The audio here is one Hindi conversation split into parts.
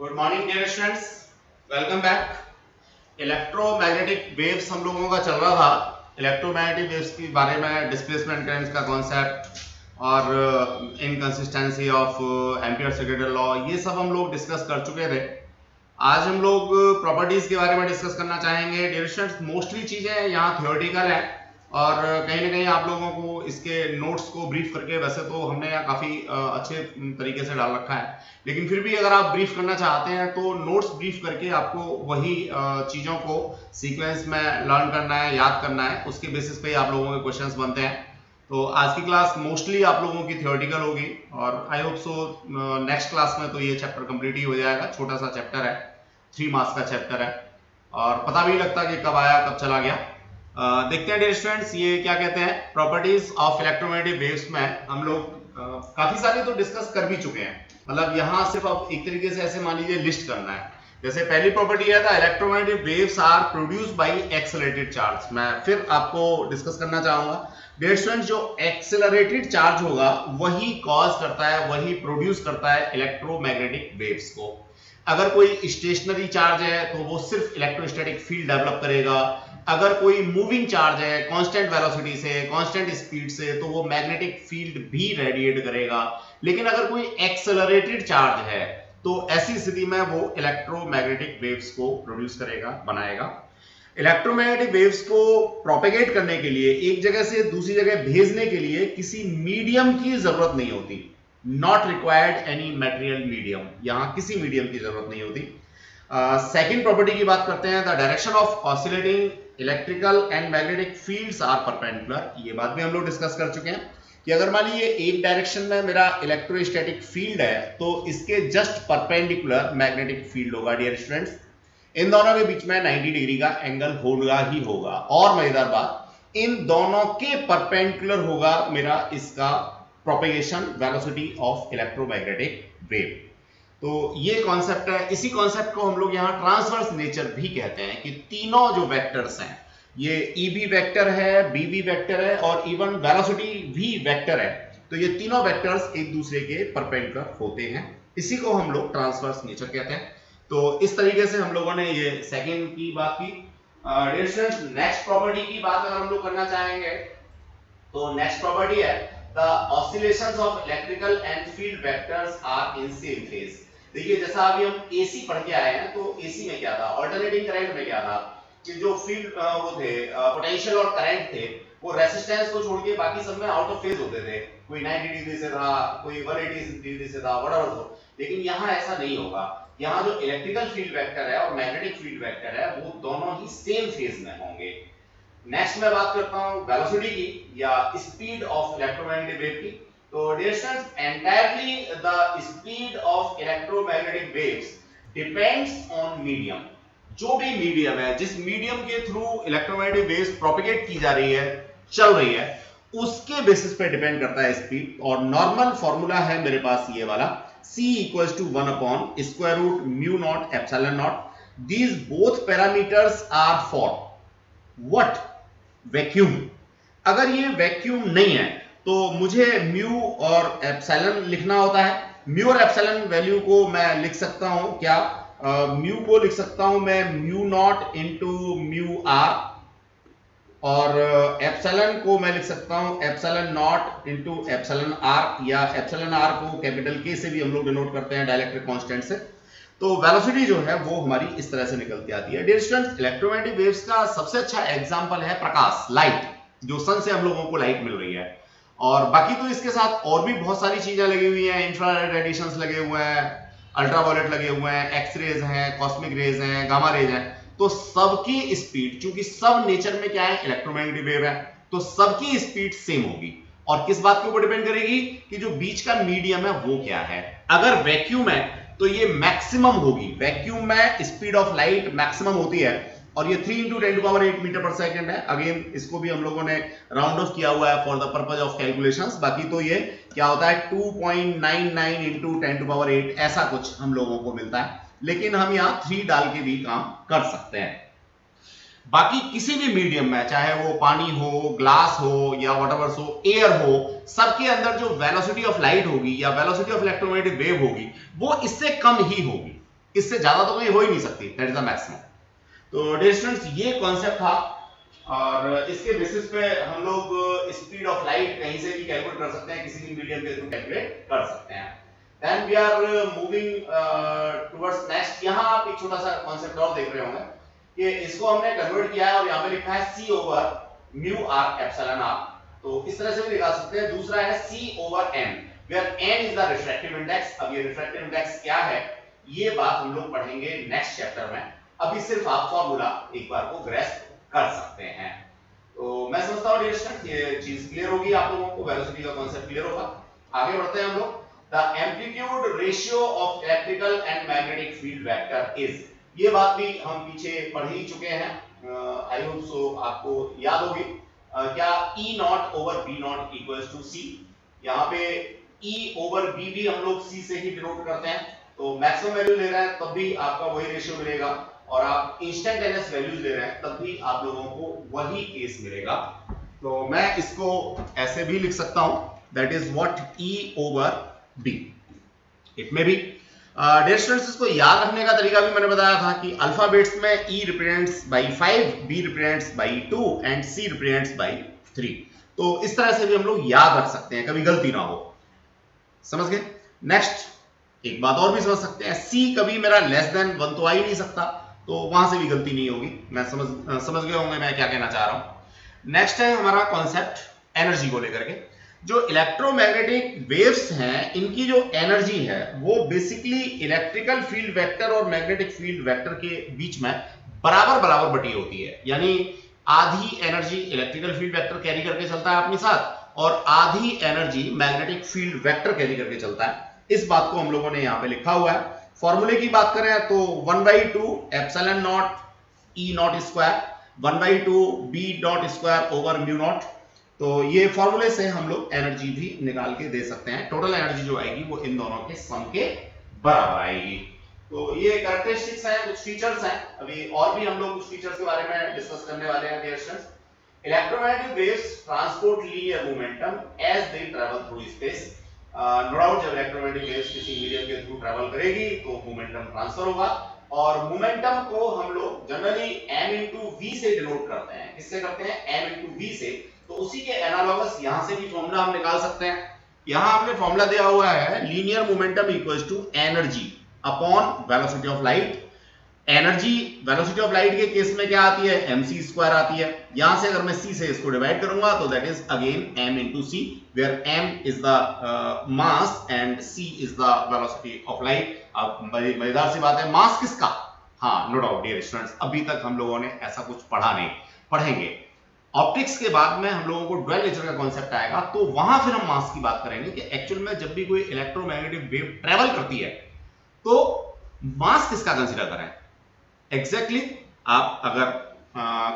Good morning dear students, welcome back. Electromagnetic waves हम लोगों का चल रहा था। इलेक्ट्रोमैग्नेटिक वेव्स के बारे में डिस्प्लेसमेंट करंट का कॉन्सेप्ट और inconsistency of ampere secondary law, ये सब हम लोग डिस्कस कर चुके थे। आज हम लोग प्रॉपर्टीज के बारे में डिस्कस करना चाहेंगे। डियर स्टूडेंट्स, मोस्टली चीजें यहाँ थ्योरेटिकल है और कहीं ना कहीं आप लोगों को इसके नोट्स को ब्रीफ करके, वैसे तो हमने यहाँ काफी अच्छे तरीके से डाल रखा है, लेकिन फिर भी अगर आप ब्रीफ करना चाहते हैं तो नोट्स ब्रीफ करके आपको वही चीजों को सीक्वेंस में लर्न करना है, याद करना है। उसके बेसिस पे आप लोगों के क्वेश्चंस बनते हैं। तो आज की क्लास मोस्टली आप लोगों की थ्योरेटिकल होगी और आई होप सो नेक्स्ट क्लास में तो ये चैप्टर कंप्लीट ही हो जाएगा। छोटा सा चैप्टर है, 3 मार्क्स का चैप्टर है और पता भी नहीं लगता कि कब आया कब चला गया। देखते हैं डियर स्टूडेंट्स, ये क्या कहते हैं। प्रॉपर्टीज ऑफ इलेक्ट्रोमैग्नेटिक वेव्स में हम लोग काफी सारे तो डिस्कस कर भी चुके हैं। मतलब यहाँ सिर्फ अब एक तरीके से ऐसे मान लीजिए लिस्ट करना है। जैसे पहली प्रॉपर्टी है था electromagnetic waves are produced by accelerated charge. मैं फिर आपको डिस्कस करना चाहूंगा डियर स्टूडेंट्स, जो एक्सेलरेटेड चार्ज होगा वही कॉज करता है, वही प्रोड्यूस करता है इलेक्ट्रोमैग्नेटिक वेव्स को। अगर कोई स्टेशनरी चार्ज है तो वो सिर्फ इलेक्ट्रोस्टैटिक फील्ड डेवलप करेगा। अगर कोई मूविंग चार्ज है कांस्टेंट वेलोसिटी से, कांस्टेंट स्पीड से, तो वो मैग्नेटिक फील्ड भी रेडिएट करेगा। लेकिन अगर कोई एक्सेलरेटेड चार्ज है तो ऐसी स्थिति में वो इलेक्ट्रोमैग्नेटिक वेव्स को प्रोड्यूस करेगा, बनाएगा। इलेक्ट्रोमैग्नेटिक वेव्स को प्रोपेगेट करने के लिए, एक जगह से दूसरी जगह भेजने के लिए किसी मीडियम की जरूरत नहीं होती। Not required any material medium, यहां किसी मीडियम की जरूरत नहीं होती। सेकेंड प्रॉपर्टी की बात करते हैं, the direction of oscillating electrical and magnetic fields are perpendicular. ये बात भी हम लोग डिस्कस कर चुके हैं कि अगर मान लीजिए एक डायरेक्शन में मेरा इलेक्ट्रोस्टैटिक फील्ड है तो इसके जस्ट परपेंडिकुलर मैग्नेटिक फील्ड होगा। डियर स्टूडेंट्स, इन दोनों के बीच में 90 डिग्री का एंगल होगा ही होगा। और मजेदार बात, इन दोनों के परपेंडिकुलर होगा मेरा इसका propagation velocity of electromagnetic wave. तो ये कॉन्सेप्ट है। इसी कॉन्सेप्ट को हम लोग यहाँ ट्रांसवर्स नेचर भी कहते हैं कि तीनों जो वेक्टर्स हैं, ये ई भी वेक्टर है, बी भी वेक्टर है और इवन वेलोसिटी भी वेक्टर है। तो ये तीनों वेक्टर्स एक दूसरे के परपेंडिकुलर होते हैं। इसी को हम लोग ट्रांसवर्स नेचर कहते हैं। तो इस तरीके से हम लोगों ने ये सेकेंड की बात की। नेक्स्ट प्रॉपर्टी की बात अगर हम लोग करना चाहेंगे तो नेक्स्ट प्रॉपर्टी है the oscillations of electrical and field vectors are in same phase. देखिए, जैसा अभी हम एसी पढ़ के आए हैं तो एसी में क्या था, अल्टरनेटिंग करंट में क्या था कि जो फील्ड वो थे पोटेंशियल और करंट थे, वो रेजिस्टेंस को छोड़ के बाकी सब में आउट ऑफ फेज होते थे। कोई 90 डिग्री से था, कोई 180 डिग्री से था, व्हाटएवर हो। लेकिन यहाँ ऐसा नहीं होगा। यहाँ जो इलेक्ट्रिकल फील्ड वेक्टर है और मैग्नेटिक फील्ड वेक्टर है वो दोनों ही सेम फेज में होंगे। नेक्स्ट मैं बात करता हूँ वेलोसिटी की या स्पीड ऑफ इलेक्ट्रोमैग्नेटिक वेव की। तो dear students, entirely the speed of electromagnetic waves depends on medium. जो भी मीडियम है, जिस मीडियम के थ्रू इलेक्ट्रोमैग्नेटिक वेव्स प्रोपेगेट की जा रही है, चल रही है, उसके बेसिस पे डिपेंड करता है स्पीड। और नॉर्मल फॉर्मूला है मेरे पास ये वाला, c equals to 1 upon square root mu naught epsilon naught. These both parameters are for what? Vacuum. अगर ये वैक्यूम नहीं है तो मुझे म्यू और एप्सिलॉन लिखना होता है। म्यू और एप्सिलॉन वैल्यू को मैं लिख सकता हूं क्या, म्यू को लिख सकता हूं मैं mu not into mu r और एप्सिलॉन को मैं लिख सकता हूं epsilon not into epsilon r, या एप्सिलॉन आर को कैपिटल के से भी हम लोग डिनोट करते हैं डाइलेक्ट्रिक कांस्टेंट से। तो वेलोसिटी जो है वो हमारी इस तरह से निकलती आती है। डियर स्टूडेंट्स, इलेक्ट्रोमैग्नेटिक वेव्स का सबसे अच्छा एग्जांपल है प्रकाश, लाइट, जो सन से हम लोगों को लाइट मिल रही है। और बाकी तो इसके साथ और भी बहुत सारी चीजें लगी हुई हैं, इंफ्रारेड रेडिएशंस लगे हुए हैं, अल्ट्रावायलेट लगे हुए हैं, एक्स-रेज हैं, कॉस्मिक रेज हैं, गामा रेज हैं। तो सबकी स्पीड, चूंकि सब नेचर में क्या है, इलेक्ट्रोमैग्नेटिक वेव है, तो सबकी स्पीड सेम होगी। और किस बात के ऊपर डिपेंड करेगी कि जो बीच का मीडियम है वो क्या है। अगर वैक्यूम है तो ये मैक्सिमम होगी। वैक्यूम में स्पीड ऑफ लाइट मैक्सिमम होती है और ये 3 × 10⁸ मीटर पर सेकंड है। अगेन इसको भी हम लोगों ने राउंड ऑफ किया हुआ है for the purpose of calculations. बाकी तो ये क्या होता है 2.99 × 10⁸ ऐसा कुछ हम लोगों को मिलता है, लेकिन हम यहाँ 3 डाल के भी काम कर सकते हैं। बाकी किसी भी मीडियम में, चाहे वो पानी हो, ग्लास हो या व्हाटएवर हो, एयर हो, सबके अंदर जो वेलोसिटी ऑफ लाइट होगी या वेलोसिटी ऑफ इलेक्ट्रोमैग्नेटिक वेव होगी वो इससे कम ही होगी। इससे ज्यादा तो कहीं हो ही नहीं सकती, दैट इज द मैक्सिमम। तो डियर स्टूडेंट्स ये कॉन्सेप्ट था और इसके बेसिस पे हम लोग स्पीड ऑफ लाइट कहीं से भी कैलकुलेट कर सकते हैं, किसी भी मीडियम के थ्रू कैलकुलेट कर सकते हैं। Then we are moving towards next. यहां आप एक छोटा सा कॉन्सेप्ट और देख रहे होंगे कि इसको हमने कन्वर्ट किया है और यहां पे लिखा है c over mu r epsilon r, तो इस तरह से भी लिखा सकते हैं। दूसरा है c over n where n is the refractive index. अब ये रिफ्रैक्टिव इंडेक्स क्या है ये बात हम लोग पढ़ेंगे नेक्स्ट चैप्टर में, अभी सिर्फ आप फॉर्मूला एक बार को ग्रेस्प कर सकते हैं। तो मैं समझता हूं डियर स्टूडेंट्स ये चीज क्लियर होगी आप लोगों को, वेलोसिटी का कांसेप्ट क्लियर होगा। आगे बढ़ते हैं हम लोग। The amplitude ratio of electrical and magnetic field vector is, ये बात भी हम पीछे पढ़ ही चुके हैं, आई होप सो आपको याद होगी। क्या E not over B not equals to C, यहाँ पे E ओवर B भी हम लोग C से ही डिनोट करते हैं, तो मैक्सिमम वैल्यू ले रहे हैं तब भी आपका वही रेशियो मिलेगा, और आप इंस्टेंटेनियस वैल्यूज ले रहे हैं तब भी आप लोगों को वही केस मिलेगा। तो मैं इसको ऐसे भी लिख सकता हूं, that is what E over B। It may be dear students इसको याद रखने का तरीका भी मैंने बताया था कि अल्फाबेट्स में E represents by 5, B represents by 2 and C represents by 3। तो इस तरह से भी हम लोग याद रख सकते हैं, कभी गलती ना हो। समझ गए? नेक्स्ट एक बात और भी समझ सकते हैं, C कभी मेरा लेस देन 1 तो आ ही नहीं सकता, तो वहां से भी गलती नहीं होगी। मैं समझ गए होंगे मैं क्या कहना चाह रहा हूं। नेक्स्ट है हमारा कॉन्सेप्ट एनर्जी को लेकर के। जो इलेक्ट्रोमैग्नेटिक वेव्स हैं इनकी जो एनर्जी है वो बेसिकली इलेक्ट्रिकल फील्ड वेक्टर और मैग्नेटिक फील्ड वेक्टर के बीच में बराबर बराबर बटी होती है, यानी आधी energy electrical field vector carry करके चलता है अपने साथ और आधी energy magnetic field vector carry करके चलता है। इस बात को हम लोगों ने यहां पे लिखा हुआ है। फॉर्मूले की बात करें तो 1/2 epsilon not E not square 1/2 B dot square over mu naught. तो ये फॉर्मूले से हम लोग एनर्जी भी निकाल के दे सकते हैं। टोटल एनर्जी जो आएगी वो इन दोनों के सम के बराबर आएगी। तो ये कैरेक्टरिस्टिक्स हैं, कुछ फीचर्स हैं, अभी और भी हम लोग कुछ फीचर्स के बारे में डिस्कस करने वाले हैं dear students. Electromagnetic waves transport linear momentum as they travel through space. No doubt जब इलेक्ट्रोमैग्नेटिक वेव्स किसी मीडियम के थ्रू ट्रैवल करेगी तो मोमेंटम ट्रांसफर होगा, और मोमेंटम को हम लोग जनरली m into v से डिनोट करते हैं। किससे करते हैं? m into v से। तो उसी के एनालॉगस यहां से भी फॉर्मूला हम निकाल सकते हैं। यहां हमने फॉर्मूला दिया हुआ है linear momentum equals to energy upon velocity of light. Energy velocity of light के केस में क्या आती है? mc स्क्वायर आती है। यहां से अगर मैं c से इसको डिवाइड करूंगा तो that is again m into c, where m is the mass and c is the velocity of light. अब मजेदार सी बात है, मास किसका? हाँ, नो डाउट डियर स्टूडेंट्स, अभी तक हम लोगों ने ऐसा कुछ पढ़ा नहीं, पढ़ेंगे। ऑप्टिक्स के बाद में हम लोगों को ड्वेल नेचर का कॉन्सेप्ट आएगा, तो वहां फिर हम मास की बात करेंगे कि एक्चुअल में जब भी कोई इलेक्ट्रोमैग्नेटिक वेव ट्रेवल करती है तो मास किसका कंसीडर करें। एग्जैक्टली आप अगर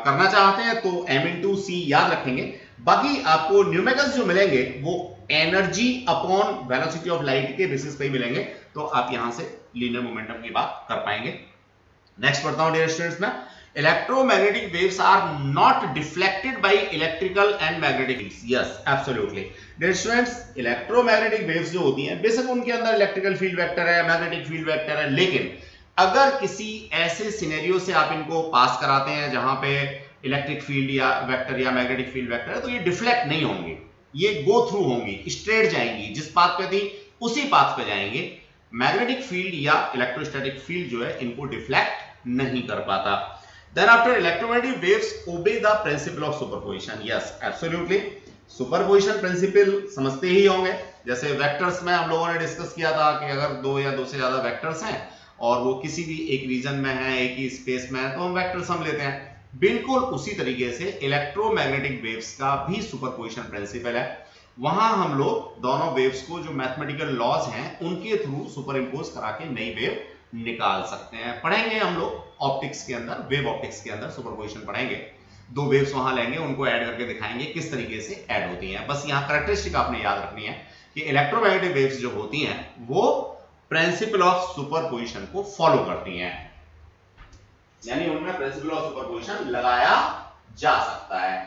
करना चाहते हैं तो m into c याद रखेंगे, बाकी आपको न्यूमेरिकल्स जो मिलेंगे वो energy upon velocity of light के बेसिस पे ही मिलेंगे, तो आप यहां से लीनियर मोमेंटम की बात कर पाएंगे। नेक्स्ट पढ़ता हूं डियर स्टूडेंट्स में। Electromagnetic waves are not deflected by electrical and magnetic fields. Yes, absolutely. Dear students, electromagnetic waves जो होती हैं बेशक उनके अंदर इलेक्ट्रिकल फील्ड वेक्टर है, मैग्नेटिक फील्ड वेक्टर है, लेकिन अगर किसी ऐसे सिनेरियो से आप इनको पास कराते हैं जहां पे इलेक्ट्रिक फील्ड या वेक्टर या मैग्नेटिक फील्ड वेक्टर है, तो ये डिफ्लेक्ट नहीं होंगे, ये गो थ्रू होंगी, स्ट्रेट जाएंगी, जिस पाथ पे थी उसी पाथ पे जाएंगे। मैग्नेटिक फील्ड या इलेक्ट्रोस्टैटिक फील्ड जो है इनको डिफ्लेक्ट नहीं कर पाता। Then after electromagnetic waves obey the principle of superposition. Yes, absolutely. Superposition principle समझते ही होंगे। जैसे वेक्टर्स में हम लोगों ने डिस्कस किया था कि अगर दो या दो से ज्यादा वेक्टर्स हैं और वो किसी भी एक रीजन में है, एक ही स्पेस में है, तो हम वेक्टर सम लेते हैं। बिल्कुल उसी तरीके से इलेक्ट्रोमैग्नेटिक वेव्स का भी सुपरपोजिशन प्रिंसिपल है। वहां हम लोग दोनों वेव्स को जो मैथमेटिकल लॉज हैं उनके थ्रू सुपर इंपोज करा के नई वेव निकाल सकते हैं। पढ़ेंगे हम लोग ऑप्टिक्स के अंदर, वेव ऑप्टिक्स के अंदर सुपरपोजिशन पढ़ेंगे। दो वेव्स वहां लेंगे, उनको ऐड करके दिखाएंगे किस तरीके से ऐड होती हैं। बस यहाँ कैरेक्टरिस्टिक आपने याद रखनी है कि इलेक्ट्रोमैग्नेटिक वेव्स जो होती हैं वो प्रिंसिपल ऑफ सुपरपोजिशन को फॉलो करती हैं, यानी उनमें प्रिंसिपल ऑफ सुपरपोजिशन लगाया जा सकता है।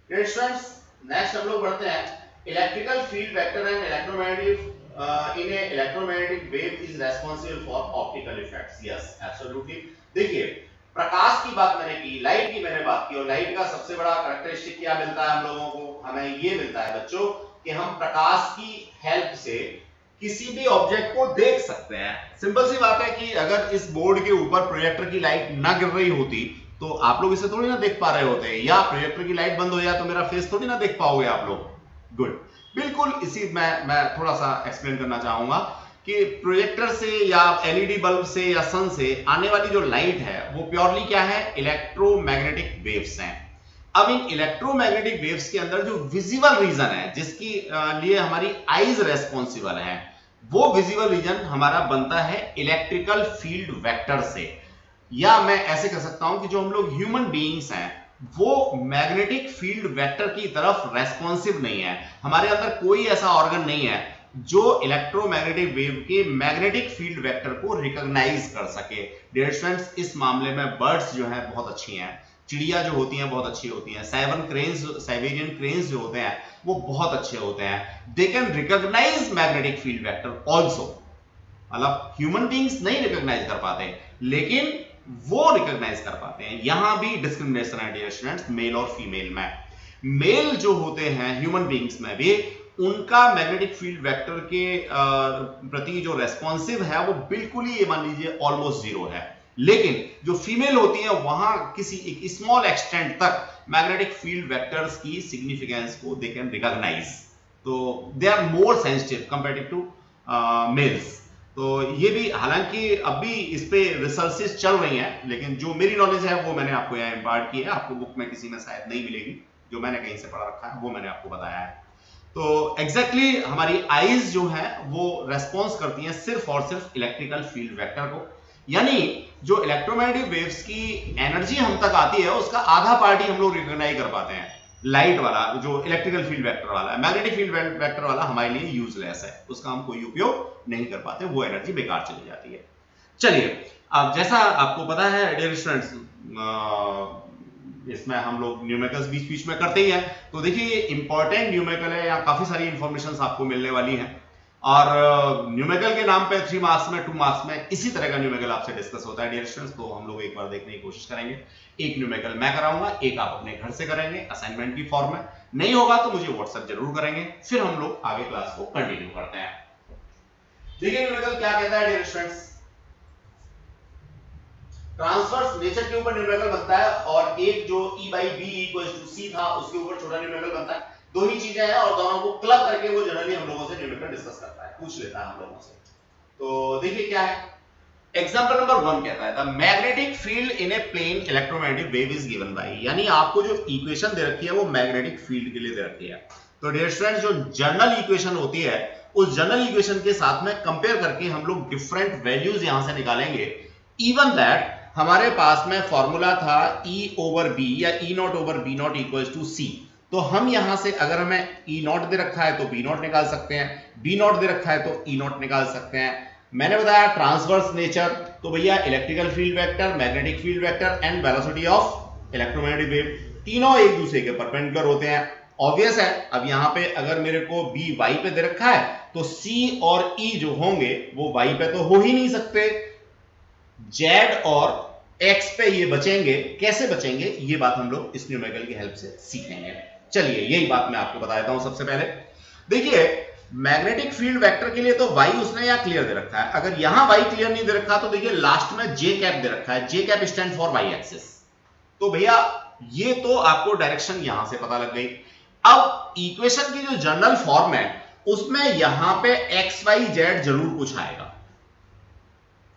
नेक्स्ट हम लोग बढ़ते हैं electrical field vector and electromagnetic in A electromagnetic wave is responsible for optical effects. Yes absolutely. देखिए प्रकाश की बात मैंने की, लाइट की मैंने बात की, और लाइट का सबसे बड़ा कैरेक्टरिस्टिक क्या मिलता है हम लोगों को? हमें ये मिलता है बच्चों कि हम प्रकाश की हेल्प से किसी भी ऑब्जेक्ट को देख सकते हैं। सिंपल सी बात है कि अगर इस बोर्ड के ऊपर प्रोजेक्टर की लाइट ना गिर रही होती तो आप लोग इसे थोड़ी ना देख पा रहे होते, या प्रोजेक्टर की लाइट बंद हो जाए तो मेरा फेस थोड़ी ना देख पाओगे आप लोग। गुड, बिल्कुल इसी मैं थोड़ा सा एक्सप्लेन करना चाहूंगा कि प्रोजेक्टर से या एलईडी बल्ब से या सन से आने वाली जो लाइट है वो प्योरली क्या है? इलेक्ट्रोमैग्नेटिक वेव्स हैं। अब इन इलेक्ट्रोमैग्नेटिक वेव्स के अंदर जो विजिबल रीजन है जिसकी लिए हमारी आईज रेस्पॉन्सिबल है, वो विजिबल रीजन हमारा बनता है इलेक्ट्रिकल फील्ड वेक्टर से। या मैं ऐसे कह सकता हूं कि जो हम लोग ह्यूमन बीइंग्स हैं वो मैग्नेटिक फील्ड वेक्टर की तरफ रेस्पॉन्सिव नहीं है। हमारे अंदर कोई ऐसा ऑर्गन नहीं है जो इलेक्ट्रोमैग्नेटिक वेव के मैग्नेटिक फील्ड वेक्टर को रिकॉग्नाइज कर सके। डियर स्टूडेंट्स, इस मामले में बर्ड्स जो है बहुत अच्छी हैं, चिड़िया जो होती हैं बहुत अच्छी होती हैं, साइबेरियन क्रेन्स जो होते हैं वो बहुत अच्छे होते हैं। They can recognize magnetic field vector also. मतलब ह्यूमन बीइंग्स नहीं रिकॉग्नाइज कर पाते लेकिन वो रिकॉग्नाइज कर पाते हैं। यहां भी डिस्क्रिमिनेशन है डियर स्टूडेंट्स, मेल और फीमेल में। मेल जो होते हैं ह्यूमन बीइंग्स में भी, उनका मैग्नेटिक फील्ड वेक्टर के प्रति जो रेस्पॉन्सिव है वो बिल्कुल ही, ये मान लीजिए, ऑलमोस्ट जीरो है। लेकिन जो फीमेल होती है वहां किसी एक स्मॉल एक्सटेंट तक मैग्नेटिक फील्ड वेक्टर्स की सिग्निफिकेंस को दे कैन रिकॉग्नाइज, तो they are more sensitive comparative to males. तो ये भी, हालांकि अभी इस पे रिसर्चेस चल रही हैं, लेकिन जो मेरी नॉलेज है वो मैंने आपको यहाँ इम्पार्ट की है। आपको बुक में किसी में शायद नहीं मिलेगी, जो मैंने कहीं से पढ़ा रखा है वो मैंने आपको बताया है। तो एग्जैक्टली हमारी आईज जो है वो रेस्पॉन्स करती हैं सिर्फ और सिर्फ इलेक्ट्रिकल फील्ड वेक्टर को। यानी जो इलेक्ट्रोमैग्नेटिक वेव्स की एनर्जी हम तक आती है उसका आधा पार्ट ही हम लोग रिकॉग्नाइज कर पाते हैं। लाइट वाला जो इलेक्ट्रिकल फील्ड वेक्टर वाला है, मैग्नेटिक फील्ड वेक्टर वाला हमारे लिए यूजलेस है, उसका हम कोई उपयोग नहीं कर पाते, वो एनर्जी बेकार चली जाती है। चलिए, अब जैसा आपको पता है डियर स्टूडेंट्स, इसमें हम लोग न्यूमेरिकल्स बीच बीच में करते ही हैं। तो देखिए इंपॉर्टेंट न्यूमेरिकल है, यहाँ काफी सारी इंफॉर्मेशन आपको मिलने वाली है। और न्यूमेरिकल के नाम पे 3 मार्क्स में 2 मार्क्स में इसी तरह का न्यूमेरिकल आपसे डिस्कस होता है डियर स्टूडेंट्स। तो हम लोग एक बार देखने की कोशिश करेंगे। एक न्यूमेरिकल मैं कराऊंगा, एक आप अपने घर से करेंगे असाइनमेंट की फॉर्म में। नहीं होगा तो मुझे व्हाट्सएप जरूर करेंगे, फिर हम लोग आगे क्लास को कंटिन्यू करते हैं। देखिए न्यूमेरिकल क्या कहता है डियर स्टूडेंट्स। ट्रांसवर्स नेचर के ऊपर न्यूमेरिकल बनता है, और एक जो E/B=C था उसके ऊपर छोटा न्यूमेरिकल बनता है। दो ही चीजें हैं और दोनों को क्लब करके वो जनरली हम लोगों से न्यूमेरिकल डिस्कस करता है, पूछ लेता है हम लोगों से। तो देखिए क्या है, एग्जांपल नंबर 1 कहता है the magnetic field in a plane electromagnetic wave is given by, यानी आपको जो इक्वेशन दे रखी है वो मैग्नेटिक फील्ड के लिए दे रखी है। तो डियर स्टूडेंट्स, जो जनरल इक्वेशन होती है उस जनरल इक्वेशन के साथ में कंपेयर करके हम लोग डिफरेंट वैल्यूज यहां से निकालेंगे। इवन दैट हमारे पास में फॉर्मूला था E/B या E0/B0 = C। तो हम यहां से अगर हमें E0 दे रखा है तो B0 निकाल सकते हैं, B0 दे रखा है तो E0 निकाल सकते हैं। मैंने बताया ट्रांसवर्स नेचर, तो भैया electrical field vector, magnetic field vector and velocity of electromagnetic wave, तीनों एक दूसरे के परपेंडिकुलर होते हैं। ऑब्वियस है, अब यहां पे अगर मेरे को B y पे दे रखा है तो C और E जो होंगे वो y पे तो हो ही नहीं सकते, Z और X पे ये बचेंगे। कैसे बचेंगे ये बात हम लोग इस न्यूमेरिकल की हेल्प से सीखेंगे। चलिए यही बात मैं आपको बता देता हूं। सबसे पहले देखिए मैग्नेटिक फील्ड वेक्टर के लिए तो y उसने यहां क्लियर दे रखा है। अगर यहां y क्लियर नहीं दे रखा तो देखिए लास्ट में j कैप दे रखा है, j cap stand for y axis. तो भैया ये तो आपको डायरेक्शन यहां से पता लग गई। अब इक्वेशन की जो जनरल फॉर्म है उसमें यहां पे x y z जरूर कुछ आएगा,